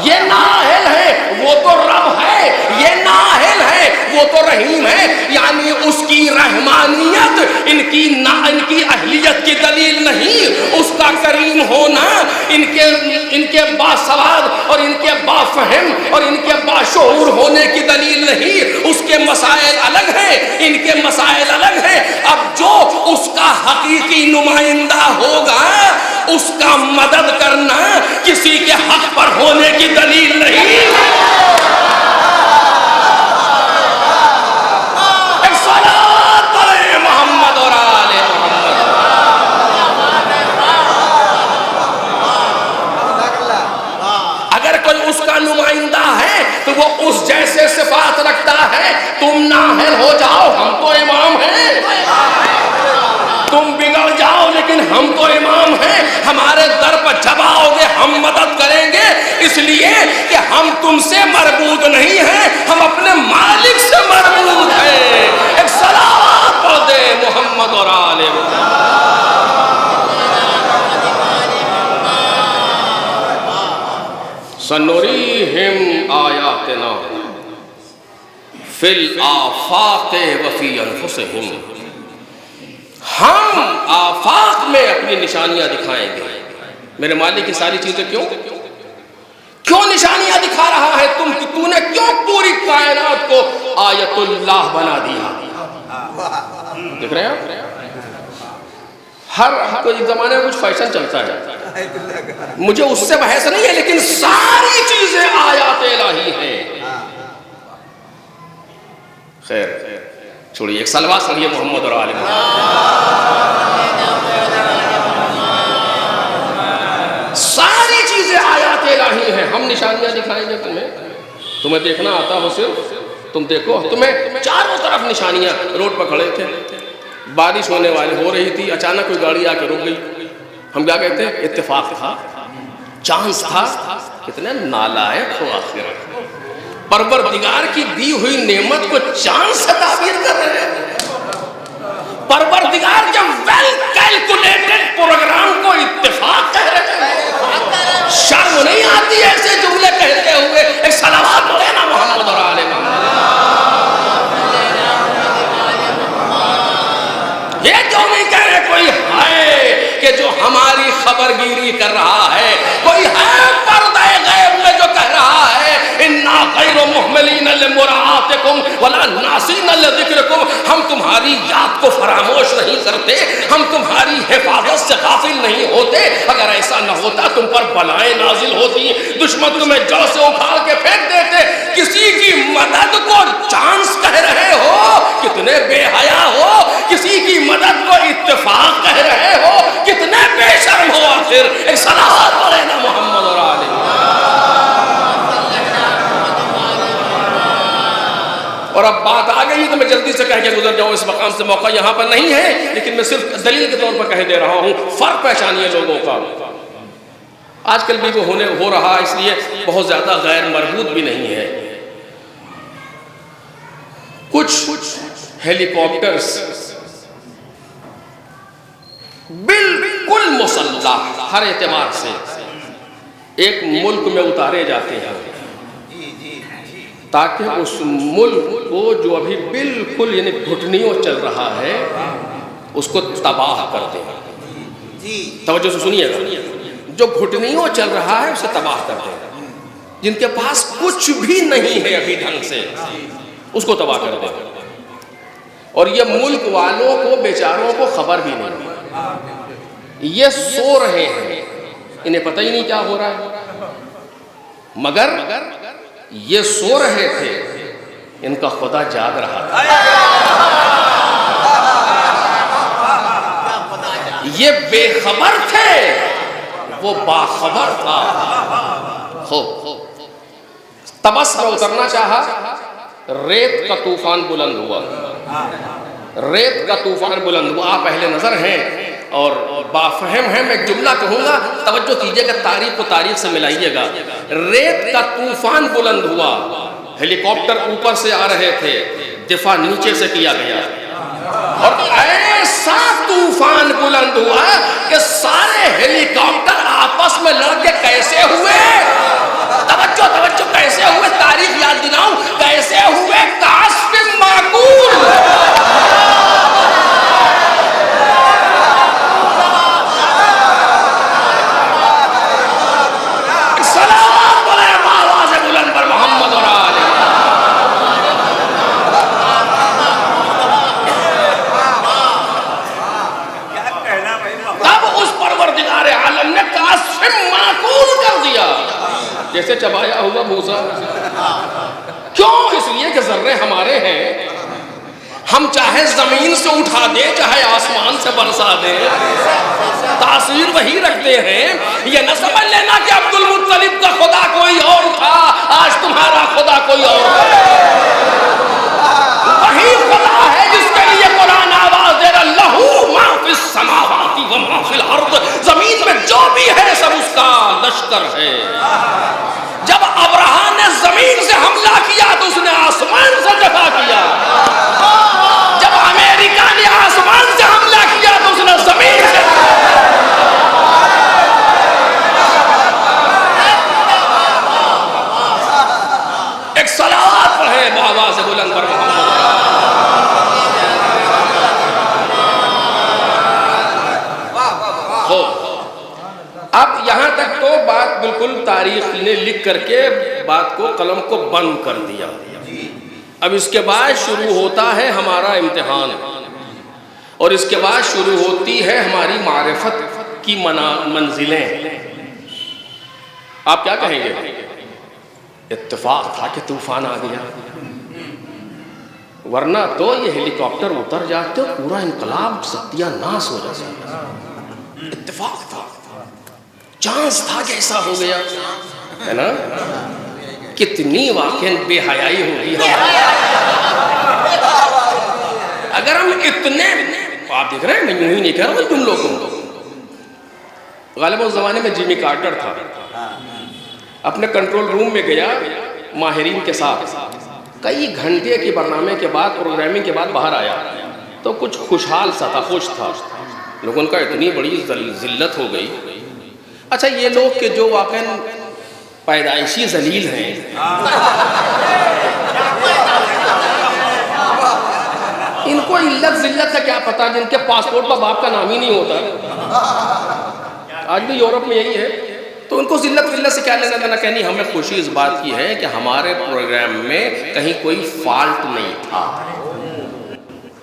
یہ نااہل ہے، وہ تو رب ہے، یہ نااہل ہے، وہ تو رحیم ہے۔ یعنی اس کی رحمانیت ان کی اہلیت کی دلیل نہیں، اس کا کریم ہونا ان کے باسواد اور ان کے بافہم اور ان کے باشعور ہونے کی دلیل نہیں۔ اس کے مسائل الگ ہیں، ان کے مسائل الگ ہیں۔ اب جو اس کا حقیقی نمائندہ ہوگا، اس کا مدد کرنا کسی کے حق پر ہونے کی دلیل نہیں۔ ایک صلاۃ پڑھیں محمد اور آل محمد۔ اگر کوئی اس کا نمائندہ ہے تو وہ اس جیسے صفات رکھتا ہے۔ تم نااہل ہو جاؤ، ہم تو امام ہیں، تم بگڑ جاؤ لیکن ہم تو امام ہیں، ہمارے در پر جب آؤ گے ہم مدد کریں گے، اس لیے کہ ہم تم سے مربوط نہیں ہیں، ہم اپنے مالک سے مربوط ہیں۔ ایک صلوات پڑھ دے محمد اور آل محمد۔ سنریہم آیاتنا فی الآفاق وفی انفسہم، ہم آفاق میں اپنی نشانیاں دکھائیں گے۔ میرے مالک کی ساری چیزیں کیوں نشانیاں دکھا رہا ہے؟ تو نے کیوں پوری کائنات کو آیت اللہ بنا دیا؟ دیکھ رہے ہیں ہر کوئی زمانے میں کچھ فیشن چلتا ہے، مجھے اس سے بحث نہیں ہے، لیکن ساری چیزیں آیات الہی ہیں۔ خیر چھوڑیے، ایک صلوات پڑھیے محمد اور آل محمد۔ ساری چیزیں آیات الہی ہیں، ہم نشانیاں دکھائیں گے تمہیں دیکھنا آتا ہو صرف تم دیکھو، تمہیں چاروں طرف نشانیاں۔ روڈ پر کھڑے تھے، بارش ہونے والی ہو رہی تھی، اچانک کوئی گاڑی آ کے رک گئی، ہم کیا کہتے ہیں؟ اتفاق تھا، چانس تھا۔ کتنے نالائق ہو آخر، پروردگار کی دی ہوئی نعمت کو چانس سے تعبیر کر رہے ہیں۔ پروردگار کے ویل کیلکولیٹڈ پروگرام کو اتفاق کہہ رہے ہیں۔ شرم نہیں آتی ایسے جملے کہتے ہوئے؟ ایک صلوات پڑھیں نا محمد اور آل محمد۔ یہ کیوں نہیں کہہ رہے کوئی ہے کہ جو ہماری خبر گیری کر رہا ہے، کوئی ہے پردہ غیب میں جو کہہ رہا ہے اِنَّا غَيْرُ مُحْمِلِينَ لِمُرَاعَاتِكُمْ وَلَا نَاسِينَ لِذِكْرِكُمْ، ہم تمہاری یاد کو فراموش نہیں کرتے، ہم تمہاری حفاظت سے غافل نہیں ہوتے۔ اگر ایسا نہ ہوتا تم پر بلائیں نازل ہوتی، دشمن تمہیں جڑ سے اکھاڑ کے پھینک دیتے۔ کسی کی مدد کو چانس کہہ رہے ہو، کتنے بے حیا ہو، کسی کی مدد کو اتفاق کہہ رہے ہو، کتنے بے شرم ہو آخر۔ ایک صلوات پڑھیں نا محمد اور آل محمد۔ اور اب بات آ گئی آدمی تو میں جلدی سے کہہ کے گزر جاؤں، اس مقام سے موقع یہاں پر نہیں ہے، لیکن میں صرف دلیل کے طور پر کہہ دے رہا ہوں، فرق پہچانیے لوگوں کا۔ آج کل بھی وہ ہو رہا، اس لیے بہت زیادہ غیر مربوط بھی نہیں ہے۔ کچھ ہیلی کاپٹرز بالکل مسلح ہر اعتبار سے ایک ملک میں اتارے جاتے ہیں تاکہ اس ملک کو جو ابھی بالکل یعنی گھٹنیوں چل رہا ہے اس کو تباہ کر دیں۔ توجہ سے سنیے گا، جو گھٹنیوں چل رہا ہے اسے تباہ کر دیں، جن کے پاس کچھ بھی نہیں ہے ابھی ڈھنگ سے اس کو تباہ کر دیں۔ اور یہ ملک والوں کو بیچاروں کو خبر بھی نہیں، یہ سو رہے ہیں، انہیں پتہ ہی نہیں کیا ہو رہا ہے، مگر یہ سو رہے تھے، ان کا خدا جاگ رہا تھا۔ یہ بے خبر تھے، وہ باخبر تھا۔ طبس میں اترنا چاہا، ریت کا طوفان بلند ہوا، ریت کا طوفان بلند ہوا۔ آپ اہل نظر ہیں اور بافہم ہیں، میں ایک جملہ کہوں گا، توجہ کیجئے گا، تاریخ کو تاریخ سے ملائیے گا۔ ریت کا طوفان بلند ہوا، ہیلی کاپٹر اوپر سے آ رہے تھے، دفاع نیچے سے کیا گیا، اور ایسا طوفان بلند ہوا کہ سارے ہیلی کاپٹر آپس میں لڑ کے کیسے ہوئے، توجہ کیسے ہوئے، تاریخ یاد دلاؤں، کیسے ہوئے، کعصف معقول۔ سلام علیہ آواز بلند پر محمد اور آلہ۔ تب اس پروردگار عالم نے کعصف معقول کر دیا، جیسے چبایا ہوا بھوسا۔ کیوں؟ اس لیے کہ ذرے ہمارے ہیں، ہم چاہے زمین سے اٹھا دیں چاہے آسمان سے برسا دیں، تاثیر وہی رکھتے ہیں۔ یہ نہ سمجھ لینا کہ عبد المطلب کا خدا کوئی اور تھا، آج تمہارا خدا کوئی اور ہے۔ وہی خدا ہے جس کے لیے قرآن آواز دے رہا، لہو ما فی السماوات و ما فی الارض، زمین میں جو بھی ہے سب اس کا لشکر ہے۔ جب ابرہا نے زمین سے حملہ کیا تو اس نے آسمان سے دفاع کیا، جب امریکہ نے آسمان سے حملہ کیا تو اس نے زمین سے۔ ایک صلوات پڑھے بآواز بلند پر محمد۔ اب یہاں تک تو بات بالکل تاریخ نے لکھ کر کے بات کو قلم کو بند کر دیا۔ اب اس کے بعد شروع ہوتا ہے ہمارا امتحان، اور اس کے بعد شروع ہوتی ہے ہماری معرفت کی منزلیں۔ آپ کیا کہیں گے؟ اتفاق تھا کہ طوفان آ گیا، ورنہ تو یہ ہیلی کاپٹر اتر جاتے پورا انقلاب ستیہ ناس ہو جاتا۔ اتفاق تھا، چانس تھا کہ ایسا ہو گیا، ہے نا؟ کتنی واقعی بے حیائی ہوگی اگر ہم اتنے، آپ دیکھ رہے ہیں میں یوں ہی نہیں کہہ رہا ہوں جملوں کو۔ غالباً اس زمانے میں جیمی کارٹر تھا، اپنے کنٹرول روم میں گیا ماہرین کے ساتھ، کئی گھنٹے کے برنامے کے بعد، پروگرامنگ کے بعد باہر آیا تو کچھ خوشحال سا تھا، خوش تھا۔ لوگوں کا اتنی بڑی ذلت ہو گئی۔ اچھا یہ لوگ کہ جو واقعاً پیدائشی ذلیل ہیں، ان کو علت ذلت کا کیا پتا، جن کے پاسپورٹ پر باپ کا نام ہی نہیں ہوتا۔ آج بھی یورپ میں یہی ہے، تو ان کو ذلت سے کیا لینا دینا۔ کہنی ہمیں خوشی اس بات کی ہے کہ ہمارے پروگرام میں کہیں کوئی فالٹ نہیں تھا،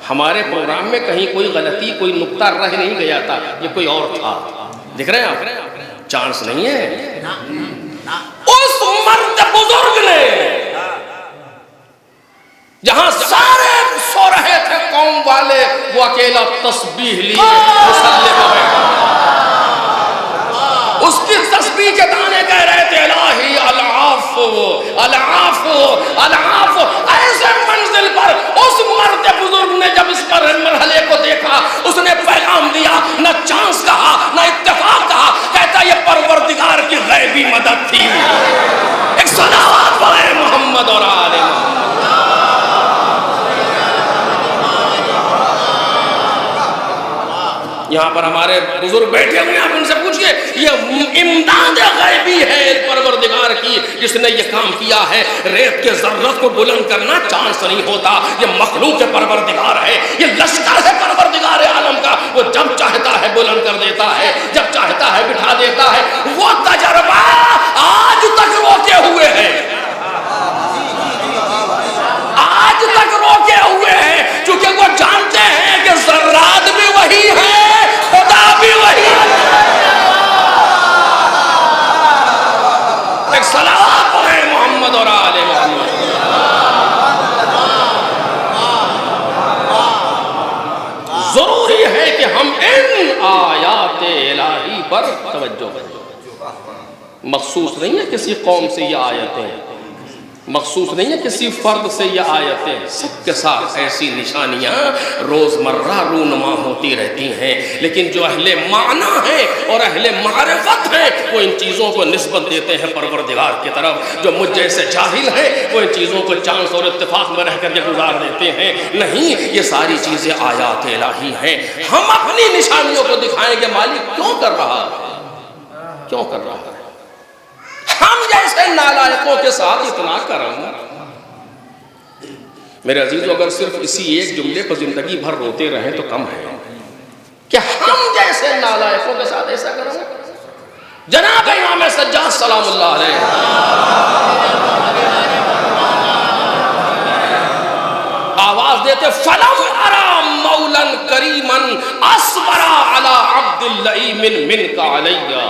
ہمارے پروگرام میں کہیں کوئی غلطی، کوئی نقطہ رہ نہیں گیا تھا، یہ کوئی اور تھا۔ دیکھ رہے ہیں آپ، چانس نہیں ہے۔ اس مرد بزرگ نے جہاں سارے سو رہے تھے قوم والے، وہ اکیلا تسبیح لیے مصلی پہ بیٹھا، اس کی تسبیح کے دانے کہہ رہے تھے الہی العفو العفو العفو۔ ایسے منزل پر اس تھی. ایک صلوات پڑھیں محمد اور آل محمد. یہاں پر ہمارے بزرگ بیٹھے ہوئے ہیں, آپ ان سے پوچھئے, یہ امداد غیبی ہے پروردگار کی جس نے یہ کام کیا ہے. ریت کے ذرات کو بلند کرنا چاند سے نہیں ہوتا, یہ مخلوق پروردگار ہے, یہ لشکر ہے پروردگار عالم کا. وہ جب چاہتا ہے بلند کر دیتا ہے, جب چاہتا ہے بٹھا دیتا ہے. وہ تجربہ آج تک روکے ہوئے ہے, آج تک روکے ہوئے ہیں, چونکہ وہ جانتے ہیں کہ ذرات بھی وہی ہے, خدا بھی وہی ہے. ایک صلوات پڑھیں محمد اور آل محمد. ضروری ہے کہ ہم ان آیات الہی پر توجہ کریں. مخصوص نہیں ہے کسی قوم سے یہ آیتیں, مخصوص نہیں ہے کسی فرد سے یہ آیتیں, سب کے ساتھ ایسی نشانیاں روزمرہ رونما ہوتی رہتی ہیں. لیکن جو اہل معنی ہیں اور اہل معرفت ہیں وہ ان چیزوں کو نسبت دیتے ہیں پروردگار کی طرف. جو مجھ جیسے جاہل ہیں وہ ان چیزوں کو چانس اور اتفاق میں رہ کر کے گزار دیتے ہیں. نہیں, یہ ساری چیزیں آیات الہی ہیں. ہم اپنی نشانیوں کو دکھائیں گے مالک کیوں کر رہا ہے, کیوں کر رہا ہے. ہم جیسے نالائقوں کے ساتھ اتنا کرم. میرے عزیزو, اگر صرف اسی ایک جملے پر زندگی بھر روتے رہیں تو کم ہے کہ ہم جیسے نالائقوں کے ساتھ ایسا کرم. جناب امام سجاد سلام اللہ علیہ آواز دیتے, فلم ارا مولا کریما اصبر علی عبد اللئیم منک علیہ.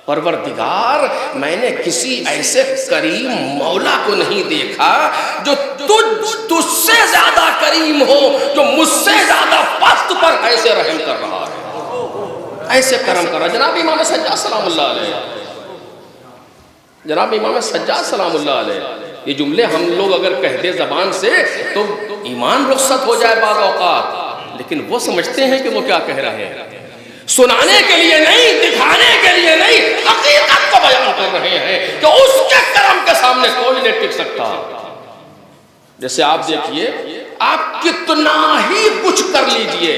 پروردگار, میں نے کسی ایسے کریم مولا کو نہیں دیکھا جو تجھ سے زیادہ کریم ہو, جو مجھ سے زیادہ پست پر ایسے رحم کر رہا ہے, ایسے کرم کر رہا ہے. جناب امام سجاد سلام اللہ علیہ, جناب امام سجاد سلام اللہ علیہ, یہ جملے ہم لوگ اگر کہہ دیں زبان سے تو ایمان رخصت ہو جائے بعض اوقات, لیکن وہ سمجھتے ہیں کہ وہ کیا کہہ رہے ہیں. سنانے کے لیے نہیں, دکھانے کے لیے نہیں, حقیقت کو بیان کر رہے ہیں کہ اس کے کرم کے سامنے کوئی نہیں ٹک سکتا. جیسے آپ دیکھیے, آپ کتنا ہی کچھ کر لیجئے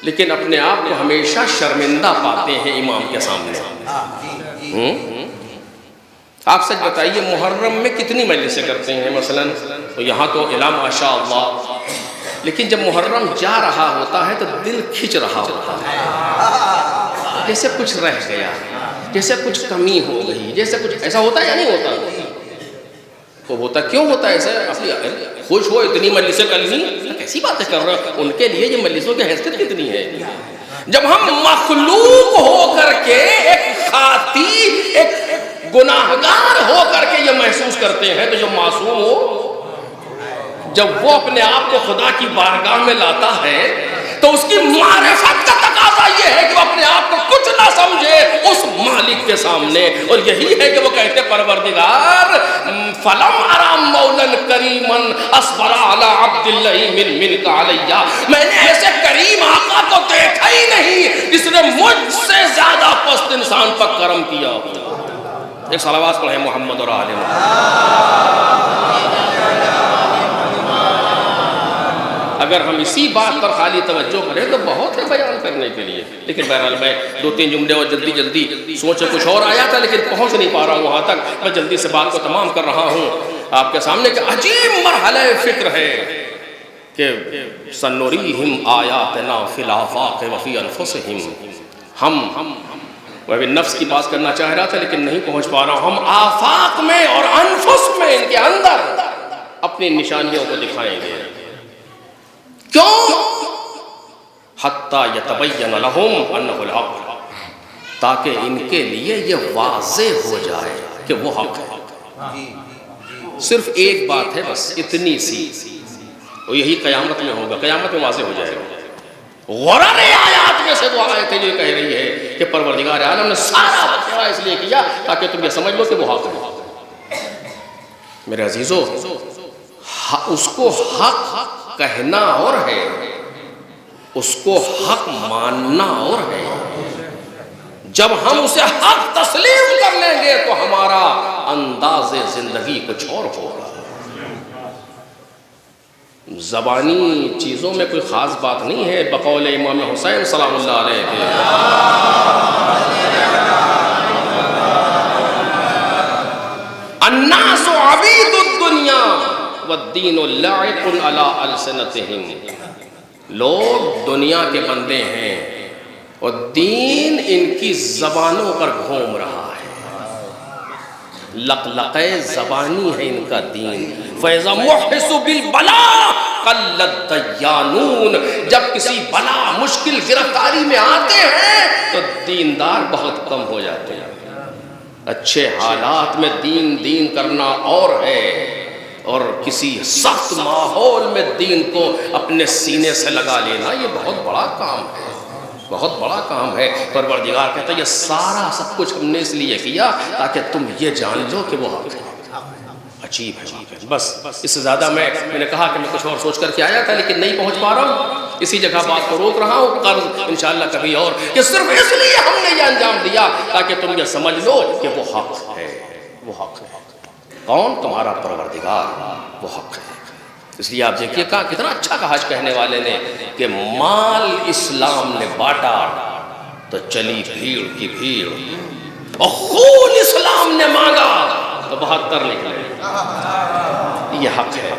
لیکن اپنے آپ کو ہمیشہ شرمندہ پاتے ہیں امام کے سامنے. آپ سچ بتائیے, محرم میں کتنی مجلسیں کرتے ہیں مثلاً, تو یہاں تو الا ماشاء اللہ, لیکن جب محرم جا رہا ہوتا ہے تو دل کھچ رہا ہوتا ہے, جیسے کچھ رہ گیا, جیسے کچھ کمی ہو گئی, جیسے کچھ ایسا ہوتا ہے یا نہیں ہوتا. وہ ہوتا کیوں ہوتا ہے ایسا؟ خوش ہو اتنی مجلسیں کر لی, کیسی باتیں کر رہے ہیں, ان کے لیے یہ مجلسوں کی حیثیت کتنی ہے. جب ہم مخلوق ہو کر کے ایک خاطی, ایک گناہگار ہو کر کے یہ محسوس کرتے ہیں, تو جو معصوم ہو جب وہ اپنے آپ کو خدا کی بارگاہ میں لاتا ہے تو اس کی معرفت کا تقاضا یہ ہے کہ وہ اپنے آپ کو کچھ نہ سمجھے اس مالک کے سامنے. اور یہی ہے کہ وہ کہتے پروردگار, فلم ارا مولا کریما اصبر علی عبد اللئیم منک علیہ, میں نے ایسے کریم آقا کو دیکھا ہی نہیں جس نے مجھ سے زیادہ پست انسان پر کرم کیا. ایک صلوات پڑھیں محمد اور آل محمد. اگر ہم اسی بات پر خالی توجہ کریں تو بہت ہے بیان کرنے کے لیے, لیکن بہرحال میں 2-3 جملے اور جلدی سوچے کچھ اور آیا تھا لیکن پہنچ نہیں پا رہا ہوں وہاں تک. میں جلدی سے بات کو تمام کر رہا ہوں آپ کے سامنے کہ عجیب مرحلہ فکر ہے کہ سنریہم آیاتنا فی الآفاق وفی انفسہم. ہم وہ بھی نفس کی بات کرنا چاہ رہا تھا لیکن نہیں پہنچ پا رہا ہوں. ہم آفاق میں اور انفس میں, ان کے اندر اپنی نشانیوں کو دکھائیں گے. کیوں؟ حتی یتبین لہم انہ الحق, تاکہ ان کے لیے یہ واضح ہو جائے کہ وہ حق ہے. صرف ایک بات ہے بس, اتنی سی, اور یہی قیامت میں ہوگا, قیامت میں واضح ہو جائے گا. غرر آیات میں سے وہ آیتیں جو کہہ رہی ہے کہ پروردگار عالم نے سارا وقت اس لیے کیا تاکہ تم یہ سمجھ لو کہ وہ حق ہے. میرے عزیزو, اس کو حق کہنا اور ہے, اس کو حق ماننا اور ہے. جب ہم اسے حق تسلیم کر لیں گے تو ہمارا انداز زندگی کچھ اور ہوگا۔ زبانی چیزوں میں کوئی خاص بات نہیں ہے، بقول امام حسین سلام اللہ علیہ کے الناس عبید الدنیا والدین لاعق علی السنتہم، لوگ دنیا کے بندے ہیں اور دین ان کی زبانوں پر گھوم رہا ہے، لقلقے زبانی ہے ان کا دین۔ فَإِذَا مُحِّسُ بِالْبَلَا قَلَّ الدَّيَّانُونَ، جب کسی بلا مشکل گرفتاری میں آتے ہیں تو دیندار بہت کم ہو جاتے ہیں۔ اچھے حالات میں دین کرنا اور ہے، اور کسی سخت ماحول میں دین کو اپنے سینے سے لگا لینا یہ بہت بڑا کام ہے، بہت بڑا کام ہے۔ پروردگار کہتا ہے یہ سارا سب کچھ ہم نے اس لیے کیا تاکہ تم یہ جان لو کہ وہ حق ہے۔ عجیب ہے، بس اس سے زیادہ میں نے کہا کہ میں کچھ اور سوچ کر کے آیا تھا لیکن نہیں پہنچ پا رہا ہوں، اسی جگہ بات کو روک رہا ہوں، قرض انشاءاللہ کبھی اور، کہ صرف اس لیے ہم نے یہ انجام دیا تاکہ تم یہ سمجھ لو کہ وہ حق ہے، وہ حق ہے۔ کون؟ تمہارا پروردگار، وہ حق ہے۔ اس لیے آپ دیکھیے کہا کتنا اچھا کہا کہنے والے نے کہ مال اسلام نے بانٹا تو چلی بھیڑ کی بھیڑ، اور خون اسلام نے مانگا تو 72 نکلے۔ یہ حق ہے،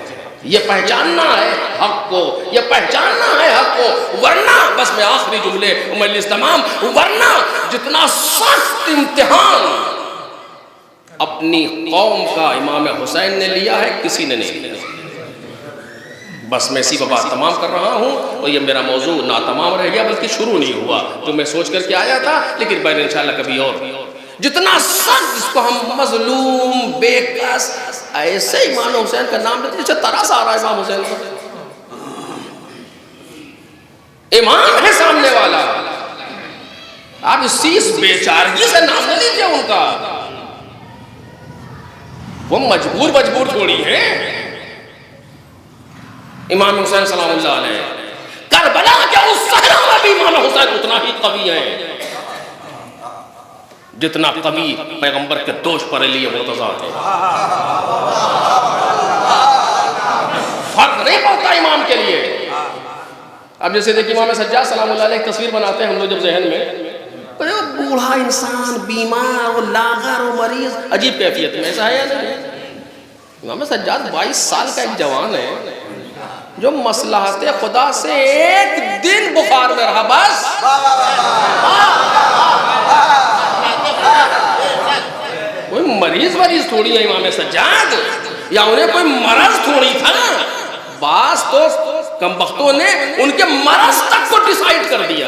یہ پہچاننا ہے حق کو، یہ پہچاننا ہے حق کو، ورنہ بس میں آخری جملے مجلس تمام، ورنہ جتنا سخت امتحان اپنی قوم کا امام حسین نے لیا ہے کسی نے نہیں لیا۔ بس میں اسی بات تمام کر رہا ہوں، اور یہ میرا موضوع نہ تمام رہ گیا بلکہ شروع نہیں ہوا، جو میں سوچ کر کے آیا تھا، لیکن میں انشاءاللہ کبھی اور جتنا سخت جس کو ہم مظلوم بے کس ایسے امام حسین کا نام لیتے جیسے ترس آ رہا ہے امام حسین کا، امام ہے سامنے والا، آپ اس بیچارگی سے نام نہ لیجیے ان کا، وہ مجبور تھوڑی ہے۔ امام حسین سلام اللہ علیہ کربلا کے اس صحرا میں بھی امام حسین اتنا ہی قوی ہے جتنا قوی پیغمبر کے دوش پر علی مرتضیٰ ہے۔ فرق نہیں پڑتا امام کے لیے۔ اب جیسے دیکھیں امام سجاد سلام اللہ علیہ ایک تصویر بناتے ہیں ہم لوگ جب ذہن میں، بوڑھا انسان بیمار اور لاغر اور مریض، عجیب کیفیت میں، ایسا ہے یا نہیں؟ امام سجاد 22 سال کا ایک جوان ہے جو مصلحت خدا سے ایک دن بخار میں رہا، بس کوئی مریض تھوڑی ہے امام سجاد، یا انہیں کوئی مرض تھوڑی تھا، بعض تو کمبختوں نے ان کے مرض تک کو ڈیسائیڈ کر دیا،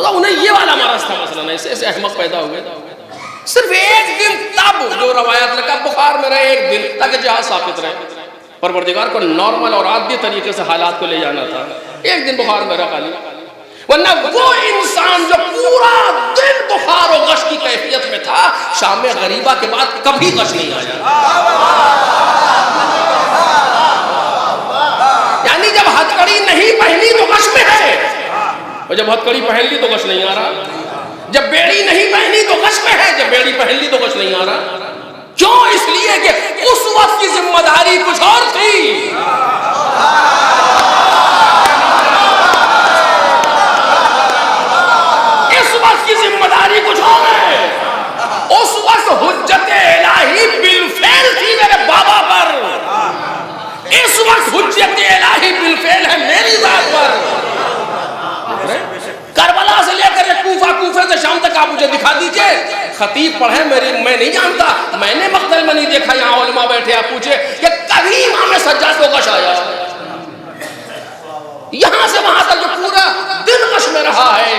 انہیں یہ والا مرض تھا مثلا، ایسے احمق پیدا ہوئے، صرف ایک دن تب جو روایت لگا بخار میں رہے ایک دن تاکہ جہاز ثابت رہے، پروردگار کو نارمل اور عادی طریقے سے حالات کو لے جانا تھا، ایک دن بخار میں رہا خالی، ورنہ وہ انسان جو پورا دن بخار و غش کی کیفیت میں تھا شام غریبہ کے بعد کبھی غش نہیں آیا، یعنی جب ہتھکڑی نہیں پہنی تو غش میں ہے، اور جب ہتھکڑی پہن لی تو غش نہیں آ رہا، جب بیڑی نہیں پہنی تو غش میں ہے، جب بیڑی پہن لی تو غش نہیں آ رہا۔ کیوں؟ اس لیے کہ اس وقت کی ذمہ داری کچھ اور تھی، اس وقت کی ذمہ داری کچھ اور ہے، اس وقت حجت الہی بالفعل تھی میرے بابا پر، اس وقت حجت الہی بالفعل ہے میری ذات پر۔ کربلا سے لے کر کوفہ سے شام تک آپ مجھے دکھا دیجئے، خطیب پڑھے میں نہیں جانتا، میں نے مقتل میں نہیں دیکھا، یہاں علماء بیٹھے آپ پوچھے کہ کبھی امام سجاد کو غش آیا، یہاں سے وہاں تک جو پورا دن غش میں رہا ہے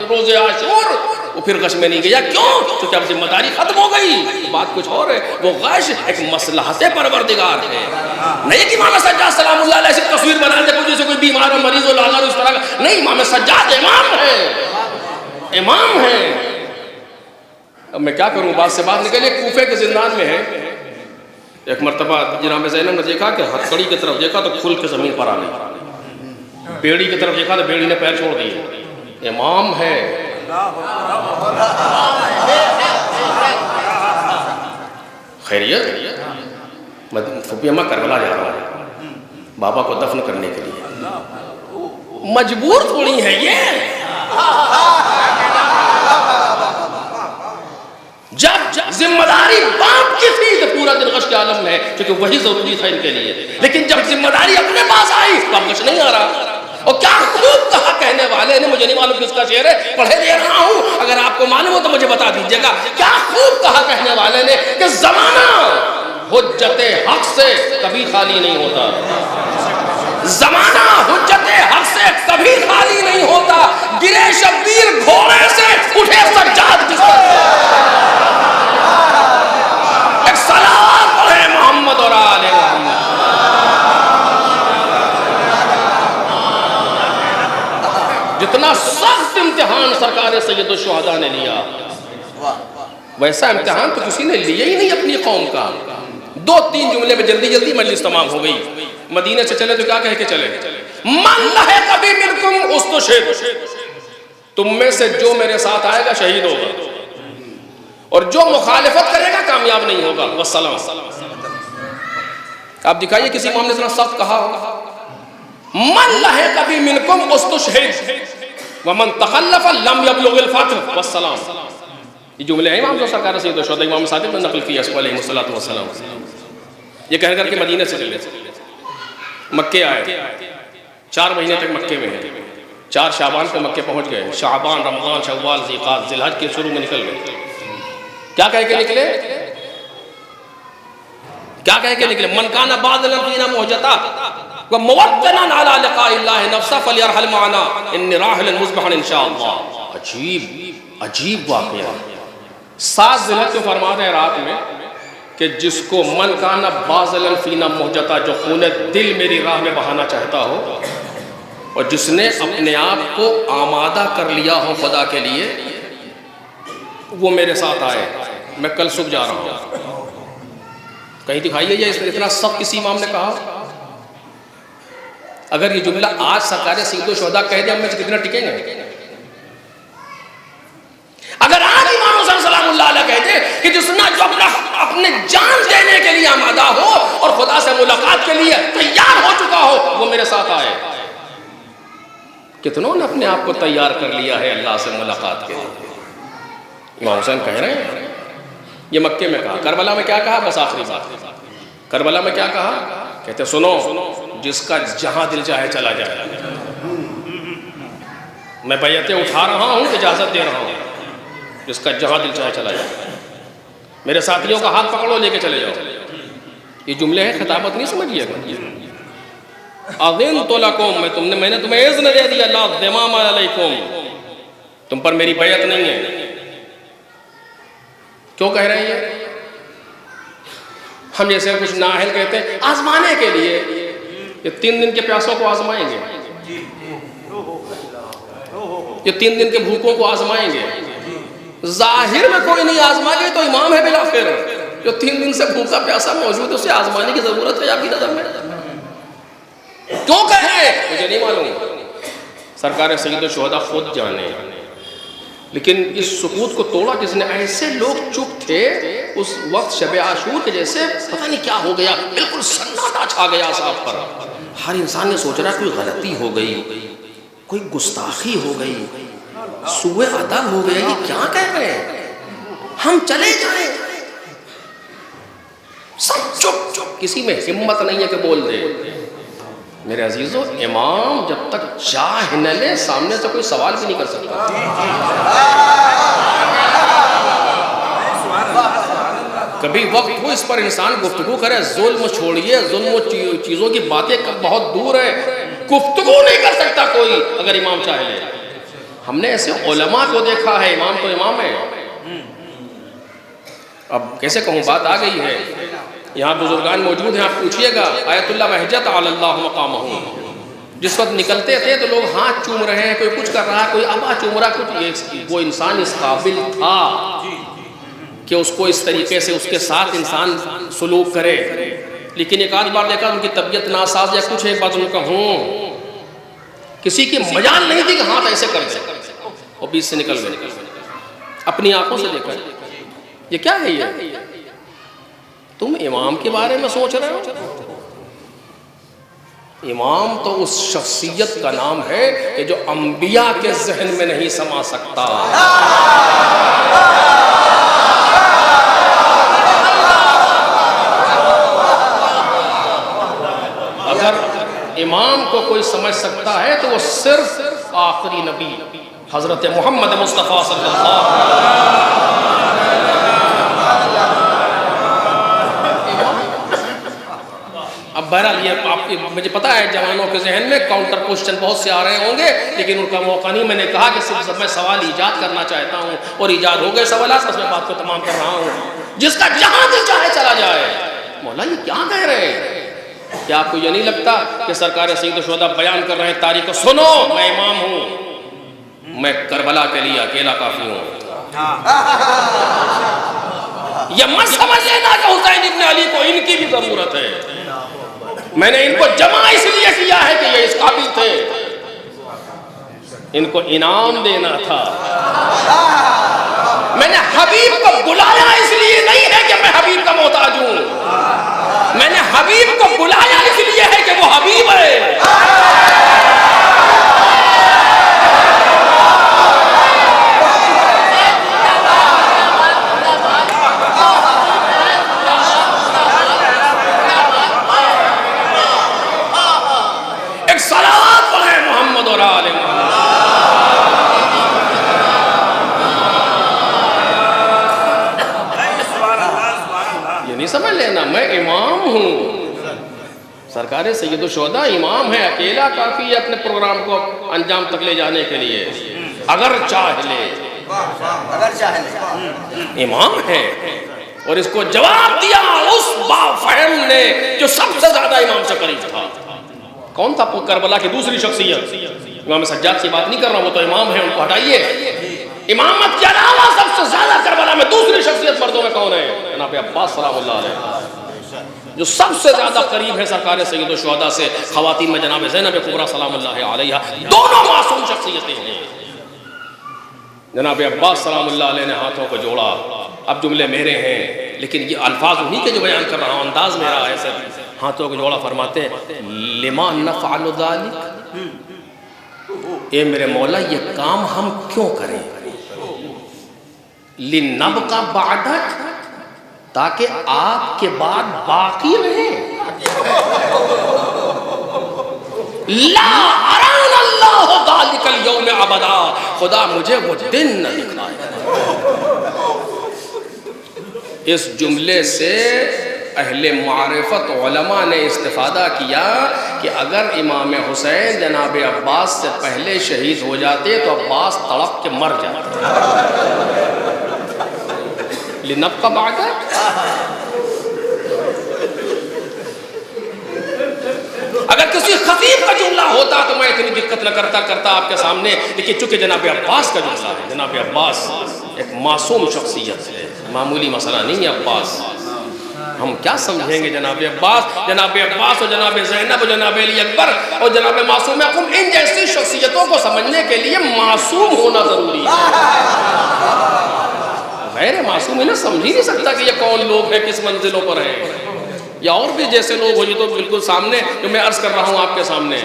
روز عاشور، وہ پھر غش میں نہیں گیا، کیوں؟ کیونکہ اب ذمہ داری ختم ہو گئی، بات کچھ اور ہے، وہ غش ایک مصلحت پروردگار ہے، نہیں کہ امام سجاد سلام اللہ علیہ سے تصویر بنا دے کوئی جیسے کوئی بیمار و مریض و لاغر اس طرح کا، نہیں، امام سجاد امام ہے، امام ہے۔ اب میں کیا کروں، بات سے بات نکلے، کوفے کے زندان میں ہے، ایک مرتبہ جناب زینب نے دیکھا کہ ہتھکڑی کی طرف دیکھا تو کھل کے زمین پر آ گئی، بیڑی کی طرف دیکھا تو بیڑی نے پیر چھوڑ دیے، امام ہے، خیریت؟ پھوپھی اماں کربلا جا رہا ہے بابا کو دفن کرنے کے لیے، مجبور تھوڑی ہے یہ. جب ذمہ داری باپ کی تھی تو پورا دن غش کے عالم میں ہے کیونکہ وہی ضروری تھا ان کے لیے، لیکن جب ذمہ داری اپنے پاس آئی تو اب غش نہیں آ رہا. اور کیا خوب کہا کہنے والے نے، مجھے نہیں معلوم کس کا شعر ہے، پڑھے دے رہا ہوں، اگر آپ کو معلوم ہو تو مجھے بتا دیجئے گا. کیا خوب کہا کہنے والے نے کہ زمانہ حجت حق سے کبھی خالی نہیں ہوتا، زمانہ حجت حق سے کبھی خالی نہیں ہوتا. گرے شبیر گھوڑے سے اٹھے سجاد جس پر، ایک صلوات پڑھے محمد اور آل محمد. جتنا سخت امتحان سرکار سید الشہداء نے لیا، ویسا امتحان تو کسی نے لیا ہی نہیں اپنی قوم کا. 2-3 جملے میں جلدی جلدی مجلس تمام ہو گئی. مدینے سے چلے تو کیا کہہ کے چلے؟ من لحق بی منکم استشہد، تم میں سے جو میرے ساتھ آئے گا شہید ہوگا، اور جو مخالفت کرے گا کامیاب نہیں ہوگا. والسلام. آپ دکھائیے کسی امام نے اتنا سخت کہا ہو. من لحق بی منکم استشہد ومن تخلف لم یبلغ الفتح. والسلام. یہ جملے ہیں امام جو سرکار سید الشہداء امام صادق نے نقل کیا علیہ السلام. یہ کہہ کر کے مدینہ سے چلے، مکے آئے، 4 مہینے تک مکے میں ہیں. 4 شعبان پہ مکے پہنچ گئے. شعبان، رمضان، شوال، ذیقعدہ، ذی الحج کے شروع میں نکل گئے. کیا کہہ کے نکلے؟ کیا کہہ کے نکلے؟ من کان باذلا فینا مہجتا وموطنا علی لقاء اللہ نفسا فلیرحل معنا انی راحل مصبحا انشاءاللہ. عجیب واقعہ. 7 ذی الحج کو فرماتے ہیں رات میں کہ جس کو من کانا باذلا فینا مہجتا، جو خون دل میری راہ میں بہانا چاہتا ہو، اور جس نے اپنے آپ کو آمادہ کر لیا ہو خدا کے لیے، وہ میرے ساتھ آئے. میں کل صبح جا رہا ہوں. کہیں دکھائیے یہ اتنا سخت کسی امام نے کہا. اگر یہ جملہ آج سرکار سید الشہداء کہہ دے ہم میں سے کتنا ٹکیں گے؟ اگر آج امام حسین سلام اللہ علیہ کہتے کہ جس نے جو اپنے جان دینے کے لیے آمادہ ہو اور خدا سے ملاقات کے لیے تیار ہو چکا ہو، وہ میرے ساتھ آئے. کتنوں نے اپنے آپ کو تیار کر لیا ہے اللہ سے ملاقات کے لیے؟ امام حسین کہہ رہے ہیں. یہ مکے میں کہا. کربلا میں کیا کہا؟ بس آخری بات. کربلا میں کیا کہا؟ کہتے سنو، جس کا جہاں دل چاہے چلا جائے. میں بیعتیں اٹھا رہا ہوں، اجازت دے رہا ہوں، جس کا جہاں دل چاہے چلا جائے. میرے ساتھیوں کا ہاتھ پکڑو، لے کے چلے جاؤ. یہ جملے ہیں، خطابت نہیں سمجھیے گا. اذنت لکم، میں نے تمہیں اذن دے دیا. لا ذمام علیکم، تم پر میری بیعت نہیں ہے. کیوں کہہ رہے ہیں یہ؟ ہم جیسے کچھ نااہل کہتے ہیں آزمانے کے لیے. یہ 3 دن کے پیاسوں کو آزمائیں گے، یہ 3 دن کے بھوکوں کو آزمائیں گے. ظاہر میں کوئی نہیں آزما گے تو امام ہے بالآخر. جو 3 دن سے بھوکا پیاسا موجود ہے اسے آزمانے کی ضرورت ہے آپ کی نظر میں؟ کیوں کہے مجھے نہیں معلوم. سرکار سید الشہداء خود جانے. لیکن اس سکوت کو توڑا کس نے؟ ایسے لوگ چپ تھے اس وقت شب عاشور کے جیسے پتہ نہیں کیا ہو گیا، بالکل سناٹا چھا گیا صاحب پر. ہر انسان نے سوچ رہا کوئی غلطی ہو گئی، کوئی گستاخی ہو گئی، سوء ادب ہو گیا. یہ کیا کہہ رہے ہیں؟ ہم چلے جائیں. سب چپ چپ، کسی میں ہمت نہیں ہے کہ بول دے. میرے عزیزو، امام جب تک چاہ نہ لے سامنے سے کوئی سوال بھی نہیں کر سکتا. کبھی وقت ہو اس پر انسان گفتگو کرے. ظلم چھوڑیے، ظلم و چیزوں کی باتیں بہت دور ہے. گفتگو نہیں کر سکتا کوئی اگر امام چاہے لے. ہم نے ایسے علماء کو دیکھا ہے، امام تو امام ہے. اب کیسے کہوں، بات آ گئی ہے. یہاں بزرگان موجود ہیں، آپ پوچھئے گا. آیت اللہ بہجت علی اللہ مقامہ. جس وقت نکلتے تھے تو لوگ ہاتھ چوم رہے ہیں، کوئی کچھ کر رہا ہے، کوئی ابا چوم رہا کچھ. وہ انسان اس قابل تھا کہ اس کو اس طریقے سے اس کے ساتھ انسان سلوک کرے. لیکن ایک آدھ بار دیکھا ان کی طبیعت ناساز یا کچھ ایک بات ان کا کسی کی مجال نہیں تھی کہ ہاتھ ایسے کر دے. اور بیچ سے نکل گئے. اپنی آنکھوں سے دیکھا. یہ کیا ہے؟ یہ تم امام کے بارے میں سوچ رہے ہو؟ امام تو اس شخصیت کا نام ہے کہ جو انبیاء کے ذہن میں نہیں سما سکتا. اگر امام کو کوئی سمجھ سکتا ہے تو وہ صرف آخری نبی حضرت محمد مصطفیٰ صلی اللہ علیہ وسلم. اب بہرحال یہ آپ کی مجھے پتا ہے جوانوں کے ذہن میں کاؤنٹر کوشچن بہت سے آ رہے ہوں گے، لیکن ان کا موقع نہیں. میں نے کہا کہ صرف میں سوال ایجاد کرنا چاہتا ہوں اور ایجاد ہو گئے سوالات، بس میں بات کو تمام کر رہا ہوں. جس کا جہاں دل چاہے چلا جائے. مولا یہ کیا کہہ رہے ہیں؟ کیا آپ کو یہ نہیں لگتا کہ سرکار سید الشہداء بیان کر رہے ہیں تاریخ کو؟ سنو، میں امام ہوں، میں کربلا کے لیے اکیلا کافی ہوں. یہ مت سمجھ لینا کہ حسین ابن علی کو ان کی بھی ضرورت ہے. میں نے ان کو جمع اس لیے کیا ہے کہ یہ اس قابل تھے. ان کو انعام دینا تھا. میں نے حبیب کو بلایا اس لیے نہیں ہے کہ میں حبیب کا محتاج ہوں. میں نے حبیب کو بلایا اس لیے ہے کہ وہ حبیب ہے. ایک صلوات پڑھیں محمد اور آل محمد. یہ نہیں سمجھ لینا میں امام ہوں. سرکار سید الشہداء امام ہے، اکیلا کافی ہے اپنے پروگرام کو انجام تک لے جانے کے لیے. اگر چاہ لے امام ہے. اور اس کو جواب دیا اس با فہم نے جو سب سے زیادہ امام سے قریب تھا. کون تھا کربلا کی دوسری شخصیت؟ امام سجاد کی بات نہیں کر رہا ہوں، وہ تو امام ہے، ان کو ہٹائیے. امامت کے علاوہ سب سے زیادہ کربلا میں دوسری شخصیت مردوں میں کون ہے؟ جناب عباس سلام اللہ علیہ، جو سب سے زیادہ قریب ہے سرکار سید الشہداء سے. خواتین میں جناب زینب کبریٰ سلام اللہ علیہ، دونوں معصوم شخصیتیں ہیں. جناب عباس سلام اللہ علیہ نے ہاتھوں کو جوڑا. اب جملے میرے ہیں لیکن یہ الفاظ انہی کے جو بیان کر رہا ہوں، انداز میرا ہے سر. ہاتھوں کو جوڑا فرماتے ہیں لما نفعل ذلک، اے میرے مولا یہ کام ہم کیوں کریں؟ لنبقى بعدک، تاکہ آپ کے بعد باقی رہے. لا ارانا اللہ ذلک اليوم ابدا، خدا مجھے وہ دن نہ دکھائے. اس جملے سے اہل معرفت علماء نے استفادہ کیا کہ اگر امام حسین جناب عباس سے پہلے شہید ہو جاتے تو عباس تڑپ کے مر جاتے. لنبقى بعدک، اگر کسی خطیب کا جملہ ہوتا تو میں اتنی دقت نہ کرتا آپ کے سامنے، لیکن چونکہ جناب عباس کا جملہ ہے. جناب عباس ایک معصوم شخصیت ہے، معمولی مسئلہ نہیں ہے عباس. ہم کیا سمجھیں گے جناب عباس اور جناب زینب اور جناب علی اکبر اور جناب معصوم اقوم، ان جیسی شخصیتوں کو سمجھنے کے لیے معصوم ہونا ضروری ہے. غیر معصوم انہیں سمجھ ہی نہیں سکتا کہ یہ کون لوگ ہیں، کس منزلوں پر ہیں. یا اور بھی جیسے لوگ ہو یہ تو بالکل سامنے جو میں عرض کر رہا ہوں آپ کے سامنے.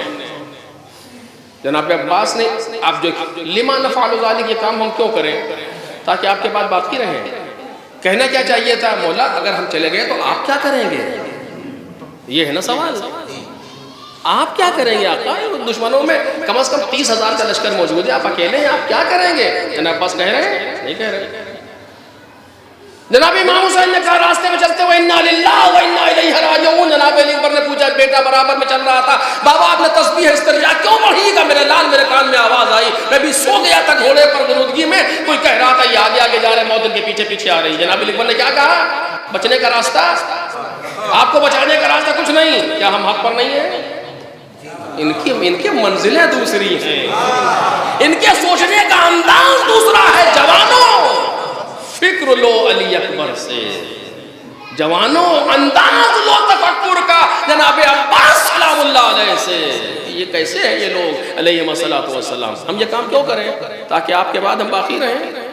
جناب عباس نے آپ جو لما نفعل ذلک، یہ کام ہم کیوں کریں؟ تاکہ آپ کے بعد باقی رہیں. کہنا کیا چاہیے تھا؟ مولا اگر ہم چلے گئے تو آپ کیا کریں گے؟ یہ ہے نا سوال. آپ کیا کریں گے؟ آقا دشمنوں میں کم از کم 30,000 کا لشکر موجود ہے، آپ اکیلے ہیں، آپ کیا کریں گے؟ جناب عباس کہہ رہے ہیں؟ نہیں کہہ رہے. جناب امام حسین نے کہا راستے میں چلتے ہوئے انا للہ و انا الیہ راجعون. جناب علی اکبر نے پوچھا، بیٹا برابر میں چل رہا تھا، بابا آپ نے تسبیح استرجاع کیوں پڑھی؟ گا میرے لال میرے کان میں آواز آئی، میں بھی سو گیا تھا گھوڑے پر درودگی میں، کوئی کہہ رہا تھا یہ آگے آگے جا رہے، موت ان کے پیچھے پیچھے آ رہی. جناب علی اکبر نے کیا کہا؟ بچنے کا راستہ، آپ کو بچانے کا راستہ کچھ نہیں. کیا ہم حق پر نہیں ہیں؟ ان کی منزلیں دوسری ہیں، ان کے سوچنے کا انداز دوسرا ہے. جوانوں فکر لو علی اکبر سے، جوانوں انداز لو تفکر کا جناب عباس سلام اللہ علیہ سے یہ کیسے ہیں یہ لوگ علیہم الصلوۃ والسلام، ہم یہ کام کیوں کریں تاکہ آپ کے بعد ہم باقی رہیں.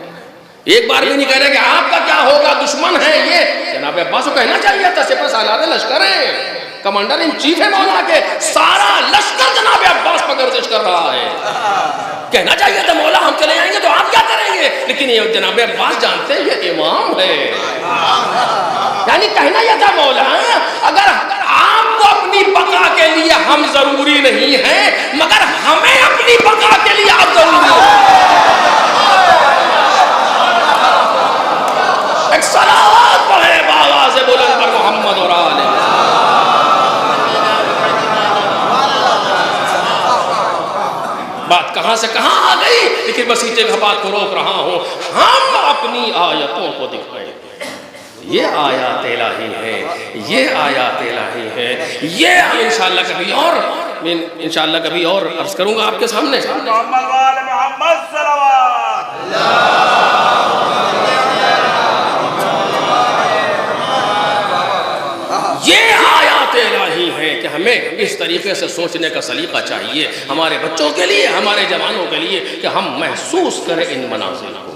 ایک بار بھی نہیں کہہ رہے کہ آپ کا کیا ہوگا، دشمن ہے یہ. جناب عباس کو کہنا چاہیے تھا سپہ سالار لشکر ہے، کمانڈر ان چیف ہے مولا کے، سارا لشکر جناب عباس پر گردش کر رہا ہے. کہنا چاہیے تھا مولا ہم چلے جائیں گے تو آپ کیا کریں گے، لیکن یہ جناب عباس جانتے ہیں یہ امام ہے. یعنی کہنا یہ تھا مولا اگر آپ کو اپنی بقا کے لیے ہم ضروری نہیں ہیں مگر ہمیں اپنی بقا کے لیے آپ ضروری ہیں. ایک صلوات پڑھے بآواز بلند پر محمد اور آل. بات کہاں سے کہاں آ گئی، لیکن بس اسی جگہ بات کو روک رہا ہوں. ہم اپنی آیتوں کو دکھائیں، یہ آیات الہی ہے، یہ آیات الہی ہے. یہ انشاءاللہ کبھی اور عرض کروں گا آپ کے سامنے. محمد وآل محمد صلوات. یہ آیات الہی ہے کہ ہمیں اس طریقے سے سوچنے کا سلیقہ چاہیے ہمارے بچوں کے لیے، ہمارے جوانوں کے لیے، کہ ہم محسوس کریں ان منازل کو،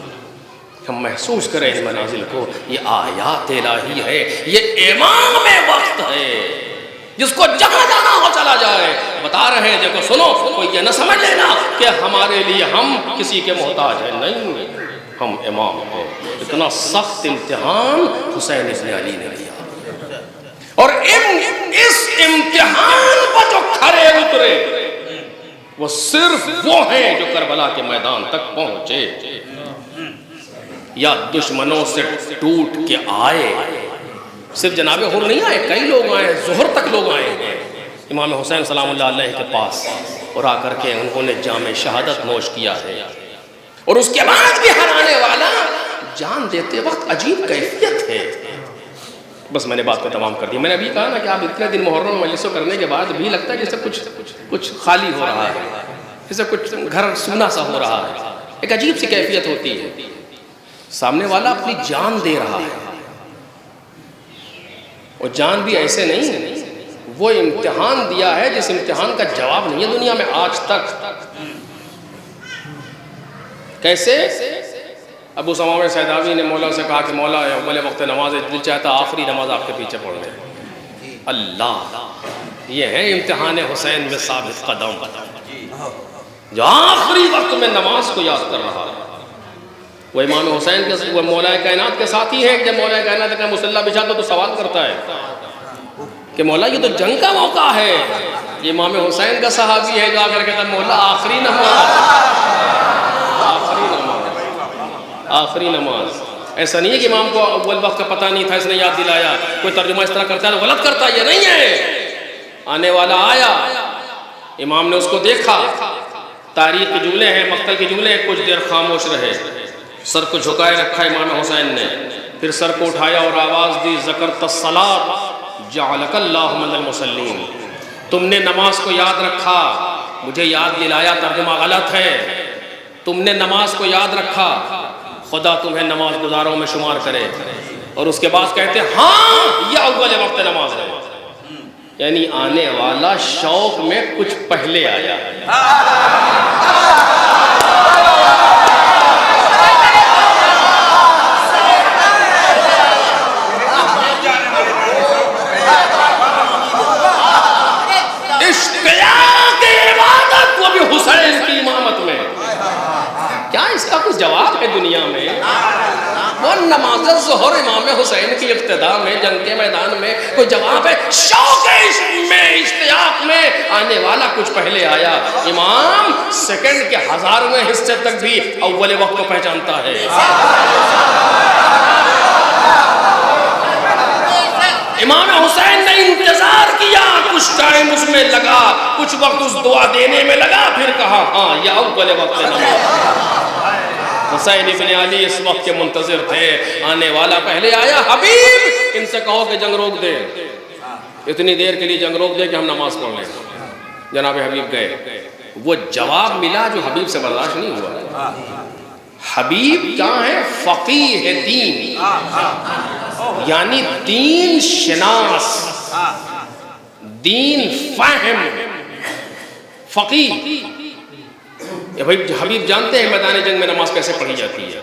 ہم محسوس کریں ان منازل کو. یہ آیات الہی ہے، یہ امام وقت ہے جس کو جہاں جانا ہو چلا جائے. بتا رہے ہیں دیکھو سنو، کوئی یہ نہ سمجھ لینا کہ ہمارے لیے ہم کسی کے محتاج ہیں، نہیں، ہم امام ہیں. اتنا سخت امتحان حسین ابن علی نے لیا اور اس امتحان پر جو کھڑے اترے وہ صرف وہ ہیں جو کربلا کے میدان تک پہنچے یا دشمنوں سے ٹوٹ کے آئے. صرف جناب حر نہیں آئے، کئی لوگ آئے، ظہر تک لوگ آئے ہیں امام حسین سلام اللہ علیہ کے پاس، اور آ کر کے انہوں نے جام شہادت نوش کیا ہے. اور اس کے بعد بھی ہر آنے والا جان دیتے وقت عجیب کیفیت ہے. بس میں نے بات کو تمام کر دی. میں نے ابھی کہا نا کہ آپ اتنے دن محرم مجلسوں کرنے کے بعد بھی لگتا ہے جیسے کچھ خالی ہو رہا ہے، جیسے کچھ گھر سونا سا ہو رہا ہے. ایک عجیب سی کیفیت ہوتی ہے. سامنے والا اپنی جان دے رہا ہے، اور جان بھی ایسے نہیں، وہ امتحان دیا ہے جس امتحان کا جواب نہیں ہے دنیا میں آج تک. کیسے؟ ابو ثمامہ سیداوی نے مولا سے کہا کہ مولا اول وقت نماز دل چاہتا آخری نماز آپ کے پیچھے پڑھ لیں. اللہ، یہ ہے امتحان حسین میں ثابت قدم، جو آخری وقت میں نماز کو یاد کر رہا ہے. وہ امام حسین کے، وہ مولا کائنات کے ساتھی ہیں. جب مولا کائنات کا مصلی بچھاتا تو سوال کرتا ہے کہ مولا یہ تو جنگ کا موقع ہے. یہ امام حسین کا صحابی ہے جو آ کر کہتا ہے مولا آخری نماز، آخری نماز. ایسا نہیں ہے کہ امام کو اول وقت کا پتہ نہیں تھا اس نے یاد دلایا. کوئی ترجمہ اس طرح کرتا ہے تو غلط کرتا ہے، یہ نہیں ہے. آنے والا آیا، امام نے اس کو دیکھا. تاریخ کے جملے ہیں، مقتل کے جملے ہیں. کچھ دیر خاموش رہے، سر کو جھکائے رکھا امام حسین نے، پھر سر کو اٹھایا اور آواز دی، ذکرت الصلاۃ جعلک اللہ من المصلین. تم نے نماز کو یاد رکھا، مجھے یاد دلایا. ترجمہ غلط ہے. تم نے نماز کو یاد رکھا، خدا تمہیں نماز گزاروں میں شمار کرے. اور اس کے بعد کہتے ہیں ہاں یہ اول وقت نماز ہے، یعنی آنے والا شوق میں کچھ پہلے آیا. اشتیاق عبادت وہ بھی حسین کی امامت میں. کیا اس کا کچھ جواب ہے دنیا میں؟ وہ نماز ظہر امام حسین کی ابتدا میں جنگ کے میدان میں کوئی جواب ہے؟ شوق میں، اشتیاق میں آنے والا کچھ پہلے آیا. امام سیکنڈ کے 1000ویں حصے تک بھی اول وقت کو پہچانتا ہے. امام حسین نے انتظار کیا، کچھ ٹائم اس میں لگا، کچھ وقت اس دعا دینے میں لگا، پھر کہا ہاں یہ اول وقت نماز. حسین ابن علی اس وقت کے منتظر تھے، آنے والا پہلے آیا. حبیب ان سے کہو کہ جنگ روک دے، اتنی دیر کے لیے جنگ روک دے کہ ہم نماز پڑھ لیں. جناب حبیب گئے. وہ جواب ملا جو حبیب سے برداشت نہیں ہوا. حبیب کیا ہے؟ فقیہ دین، یعنی دین شناس، دین فاہم فقیہ. یہ بھائی حبیب جانتے ہیں میدان جنگ میں نماز کیسے پڑھی جاتی ہے.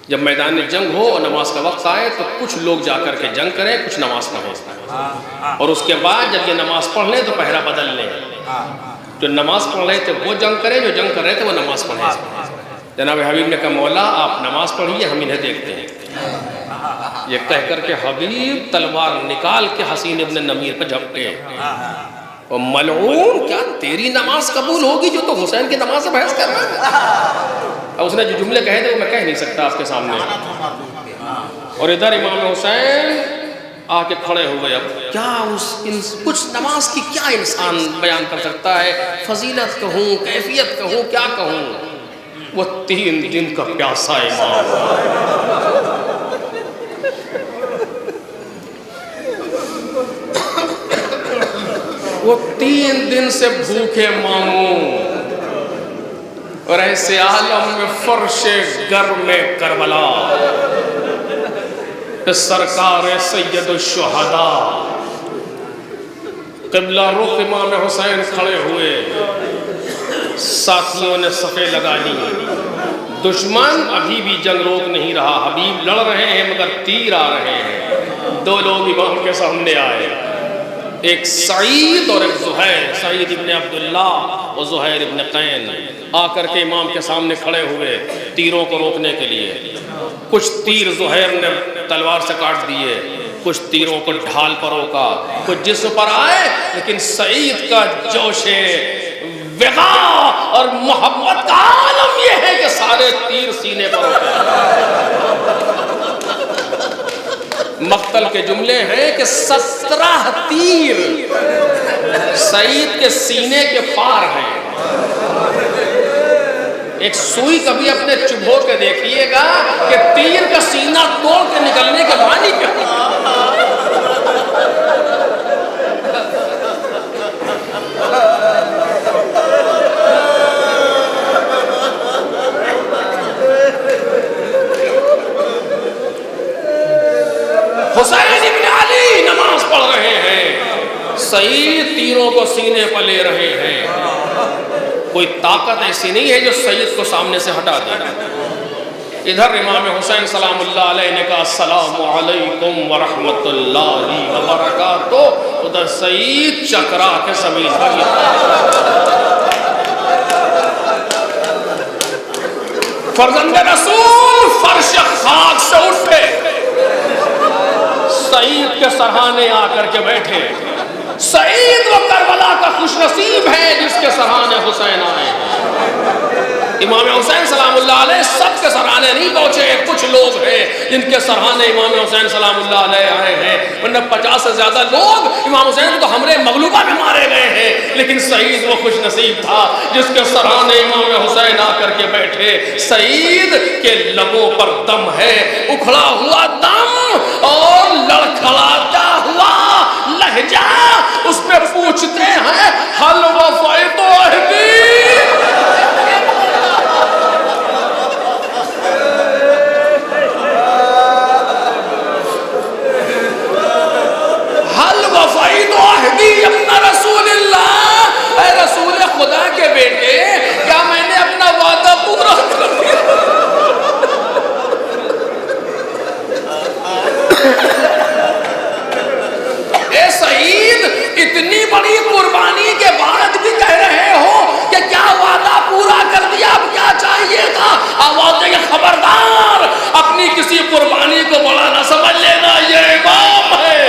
جب میدان جنگ ہو اور نماز کا وقت آئے تو کچھ لوگ جا کر کے جنگ کریں, کچھ نماز پڑھیں, اور اس کے بعد جب یہ نماز پڑھ لیں تو پہرا بدل لیں. جو نماز پڑھ رہے تھے وہ جنگ کریں, جو جنگ کر رہے تھے وہ نماز پڑھیں. جناب حبیب نے کہا مولا آپ نماز پڑھیے, ہم انہیں دیکھتے ہیں. یہ کہہ کر کے حبیب تلوار نکال کے حسین ابن نمیر پہ جھپٹے. اور ملعون, کیا تیری نماز قبول ہوگی جو تو حسین کی نماز سے بحث کر رہا ہے؟ اور اس نے جو جملے کہے تھے وہ میں کہہ نہیں سکتا آپ کے سامنے. اور ادھر امام حسین آ کے کھڑے ہو گئے. اب کیا کچھ نماز کی کیا انسان بیان کر سکتا ہے؟ فضیلت کہوں, کیفیت کہوں, کیا کہوں؟ وہ 3 دن کا پیاسا امام, وہ 3 دن سے بھوکے ماموں, اور ایسے عالم میں فرش گرم کربلا سرکار سید الشہداء قبلہ رخ امام حسین کھڑے ہوئے. ساتھیوں نے صفیں لگا لی. دشمن ابھی بھی جنگ روک نہیں رہا. حبیب لڑ رہے ہیں مگر تیر آ رہے ہیں. 2 لوگ امام کے سامنے آئے, ایک سعید اور ایک زہیر. سعید ابن عبداللہ اور زہیر ابن قین آ کر کے امام کے سامنے کھڑے ہوئے تیروں کو روکنے کے لیے. کچھ تیر زہیر نے تلوار سے کاٹ دیے, کچھ تیروں کو ڈھال پر روکا, کچھ جسم پر آئے, لیکن سعید کا جوش وغا اور محبت کا عالم یہ ہے کہ سارے تیر سینے پر روکے. مقتل کے جملے ہیں کہ 17 تیر سعید کے سینے کے پار ہیں. ایک سوئی کبھی اپنے چبھو کے دیکھیے گا کہ تیر کا سینہ توڑ کے نکلنے کے معنی کیا. حسین ابن علی نماز پڑھ رہے ہیں, سعید تیروں کو سینے پر لے رہے ہیں. کوئی طاقت ایسی نہیں ہے جو سعید کو سامنے سے ہٹا دے. ادھر امام حسین سلام اللہ علیہ نے کہا السلام علیکم ورحمت اللہ وبرکاتہ. ادھر سعید چکرا کے زمین پر فرزند رسول فرش خاک سے اٹھے, سعید کے سرہانے آ کر کے بیٹھے. سعید و کربلا کا خوش نصیب ہے جس کے سرہانے حسین آئے. امام حسین سلام اللہ علیہ سب کے سرہانے نہیں پہنچے, کچھ لوگ ہیں جن کے سرہانے امام حسین سلام اللہ علیہ آئے ہیں, ورنہ 50 سے زیادہ لوگ امام حسین کو حملے مغلوبہ میں مارے گئے ہیں. لیکن سعید وہ خوش نصیب تھا جس کے سرہانے امام حسین آ کر کے بیٹھے. سعید کے لبوں پر دم ہے, اکھڑا ہوا دم اور لڑکھڑاتا ہوا لہجہ. اس میں پوچھتے ہیں حل وفیت عہدی, اپنا رسول اللہ, اے رسول خدا کے بیٹے, کیا میں نے اپنا وعدہ پورا کر دیا؟ اے سعید, اتنی بڑی قربانی کے بعد بھی کہہ رہے ہو کہ کیا وعدہ پورا کر دیا, اب کیا چاہیے تھا؟ آواز دے خبردار, اپنی کسی قربانی کو بڑا نہ سمجھ لینا, یہ امام ہے.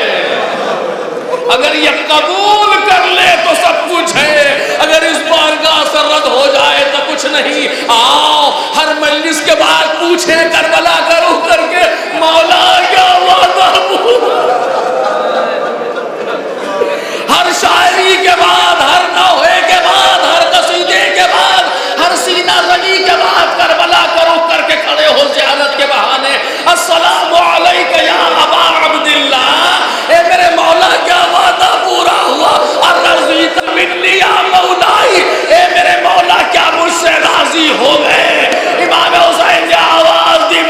اگر یہ قبول کر لے تو سب کچھ ہے, اگر اس بارگاہ سے رد ہو جائے تو کچھ نہیں. آؤ ہر مجلس کے بعد پوچھیں کربلا کرو کر کے مولا کیا وعدہ پورا. ہر شاعری کے بعد, ہر نوحے کے بعد, ہر قصیدے کے بعد, ہر سینہ زنی کے بعد کربلا کرو کر کے کھڑے ہو زیارت کے بہانے. السلام علیکم یا ابا عبداللہ, اے میرے مولا کیا وعدہ پورا ہوا؟ الرضیت منی یا مولائی, اے میرے مولا کیا مجھ سے راضی ہو گئے؟ امام حسین نے آواز دی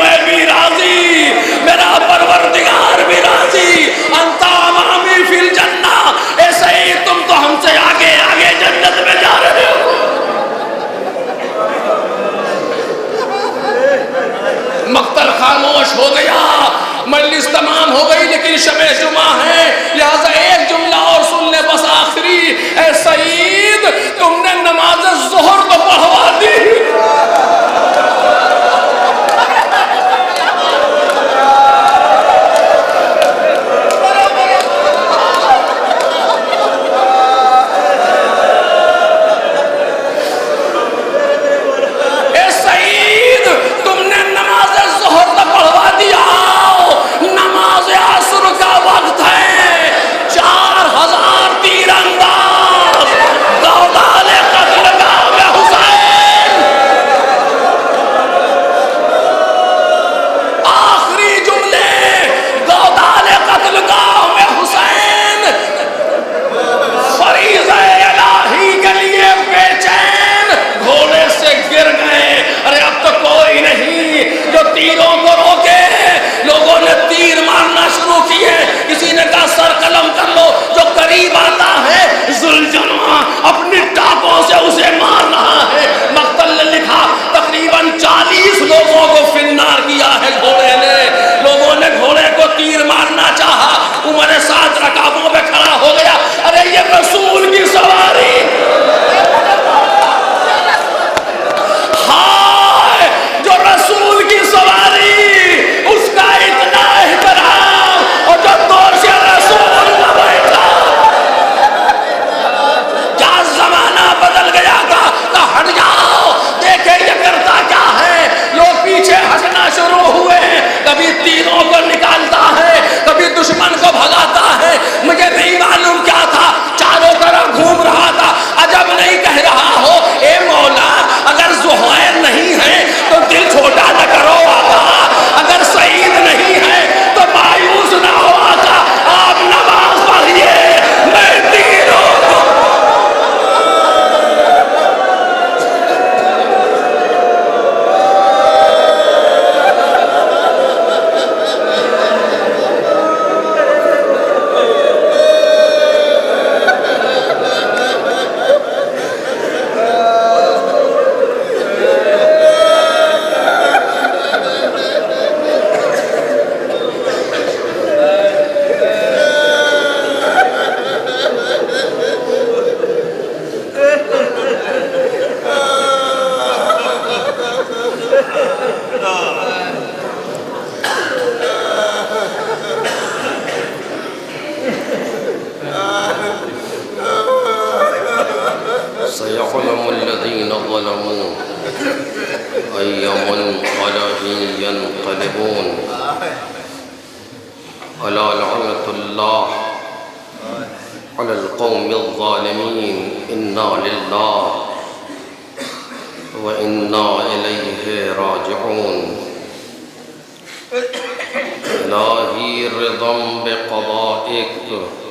کی شب جمعہ ہے، لہذا ایک جملہ اور سن لے بس آخری، اے سعید تم نے نماز ظہر تو پڑھوا دی۔ اپنی ٹاپوں سے اسے مار رہا ہے۔ مقتل نے لکھا تقریباً 40 لوگوں کو فنار کیا ہے گھوڑے نے۔ لوگوں نے گھوڑے کو تیر مارنا چاہا، عمر ساتھ رکابوں پہ کھڑا ہو گیا، ارے یہ رسول کی سواری، ہائے جو رسول کی سواری، اس کا اتنا احترام، اور جو دور سے رسول نہ بیٹھا۔ بدل گیا تھا کہ ہٹ جاؤ، دیکھیں یہ کرتا کیا ہے۔ لوگ پیچھے ہٹنا شروع ہوئے، کبھی تیروں کو نکالتا ہے، کبھی دشمن کو بھگاتا ہے۔ مجھے نہیں معلوم کیا تھا، چاروں طرف گھوم رہا تھا۔ عجب نہیں کہہ رہا ہو اے مولا، اگر زہیر نہیں ہے تو دل چھوٹا نہ کرو آقا، اگر سعید نہیں ہے تو مایوس نہ ہو آقا، آپ نماز پڑھیے، میں تیروں کو سيعلم الذين ظلموا أي منقلب ينقلبون ألا لعنة الله على القوم الظالمين إنا لله وإنا إليه راجعون إلهي رضا بقضائك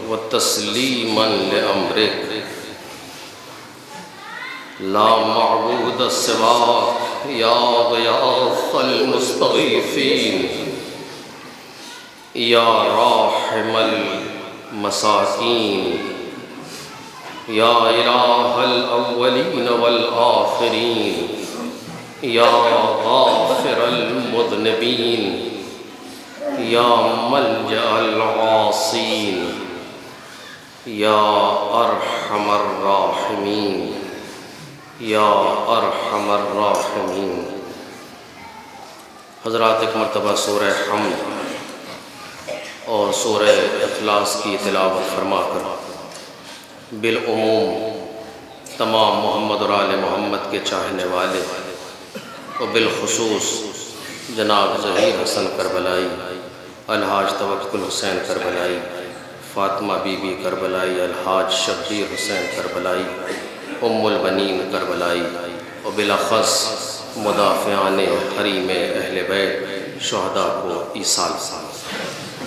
وتسليما لأمرك لا معبود سواك يا غياث المستغيثين يا راحم المساكين يا إله الأولين والآخرين يا غافر المذنبين يا ملجأ العاصين يا أرحم الراحمين یا ارحم الراحمین۔ حضرات ایک مرتبہ سورہ حمد اور سورہ اخلاص کی تلاوت فرما کر بالعموم تمام محمد اور آل محمد کے چاہنے والے اور بالخصوص جناب ظہیر حسن کربلائی، الحاج توکل حسین کربلائی، فاطمہ بی بی کربلائی، الحاج شبیر حسین کربلائی، ام البنین کربلائی، اور بالاخص مدافعان حریم اہل بیت شہداء کو ایصال۔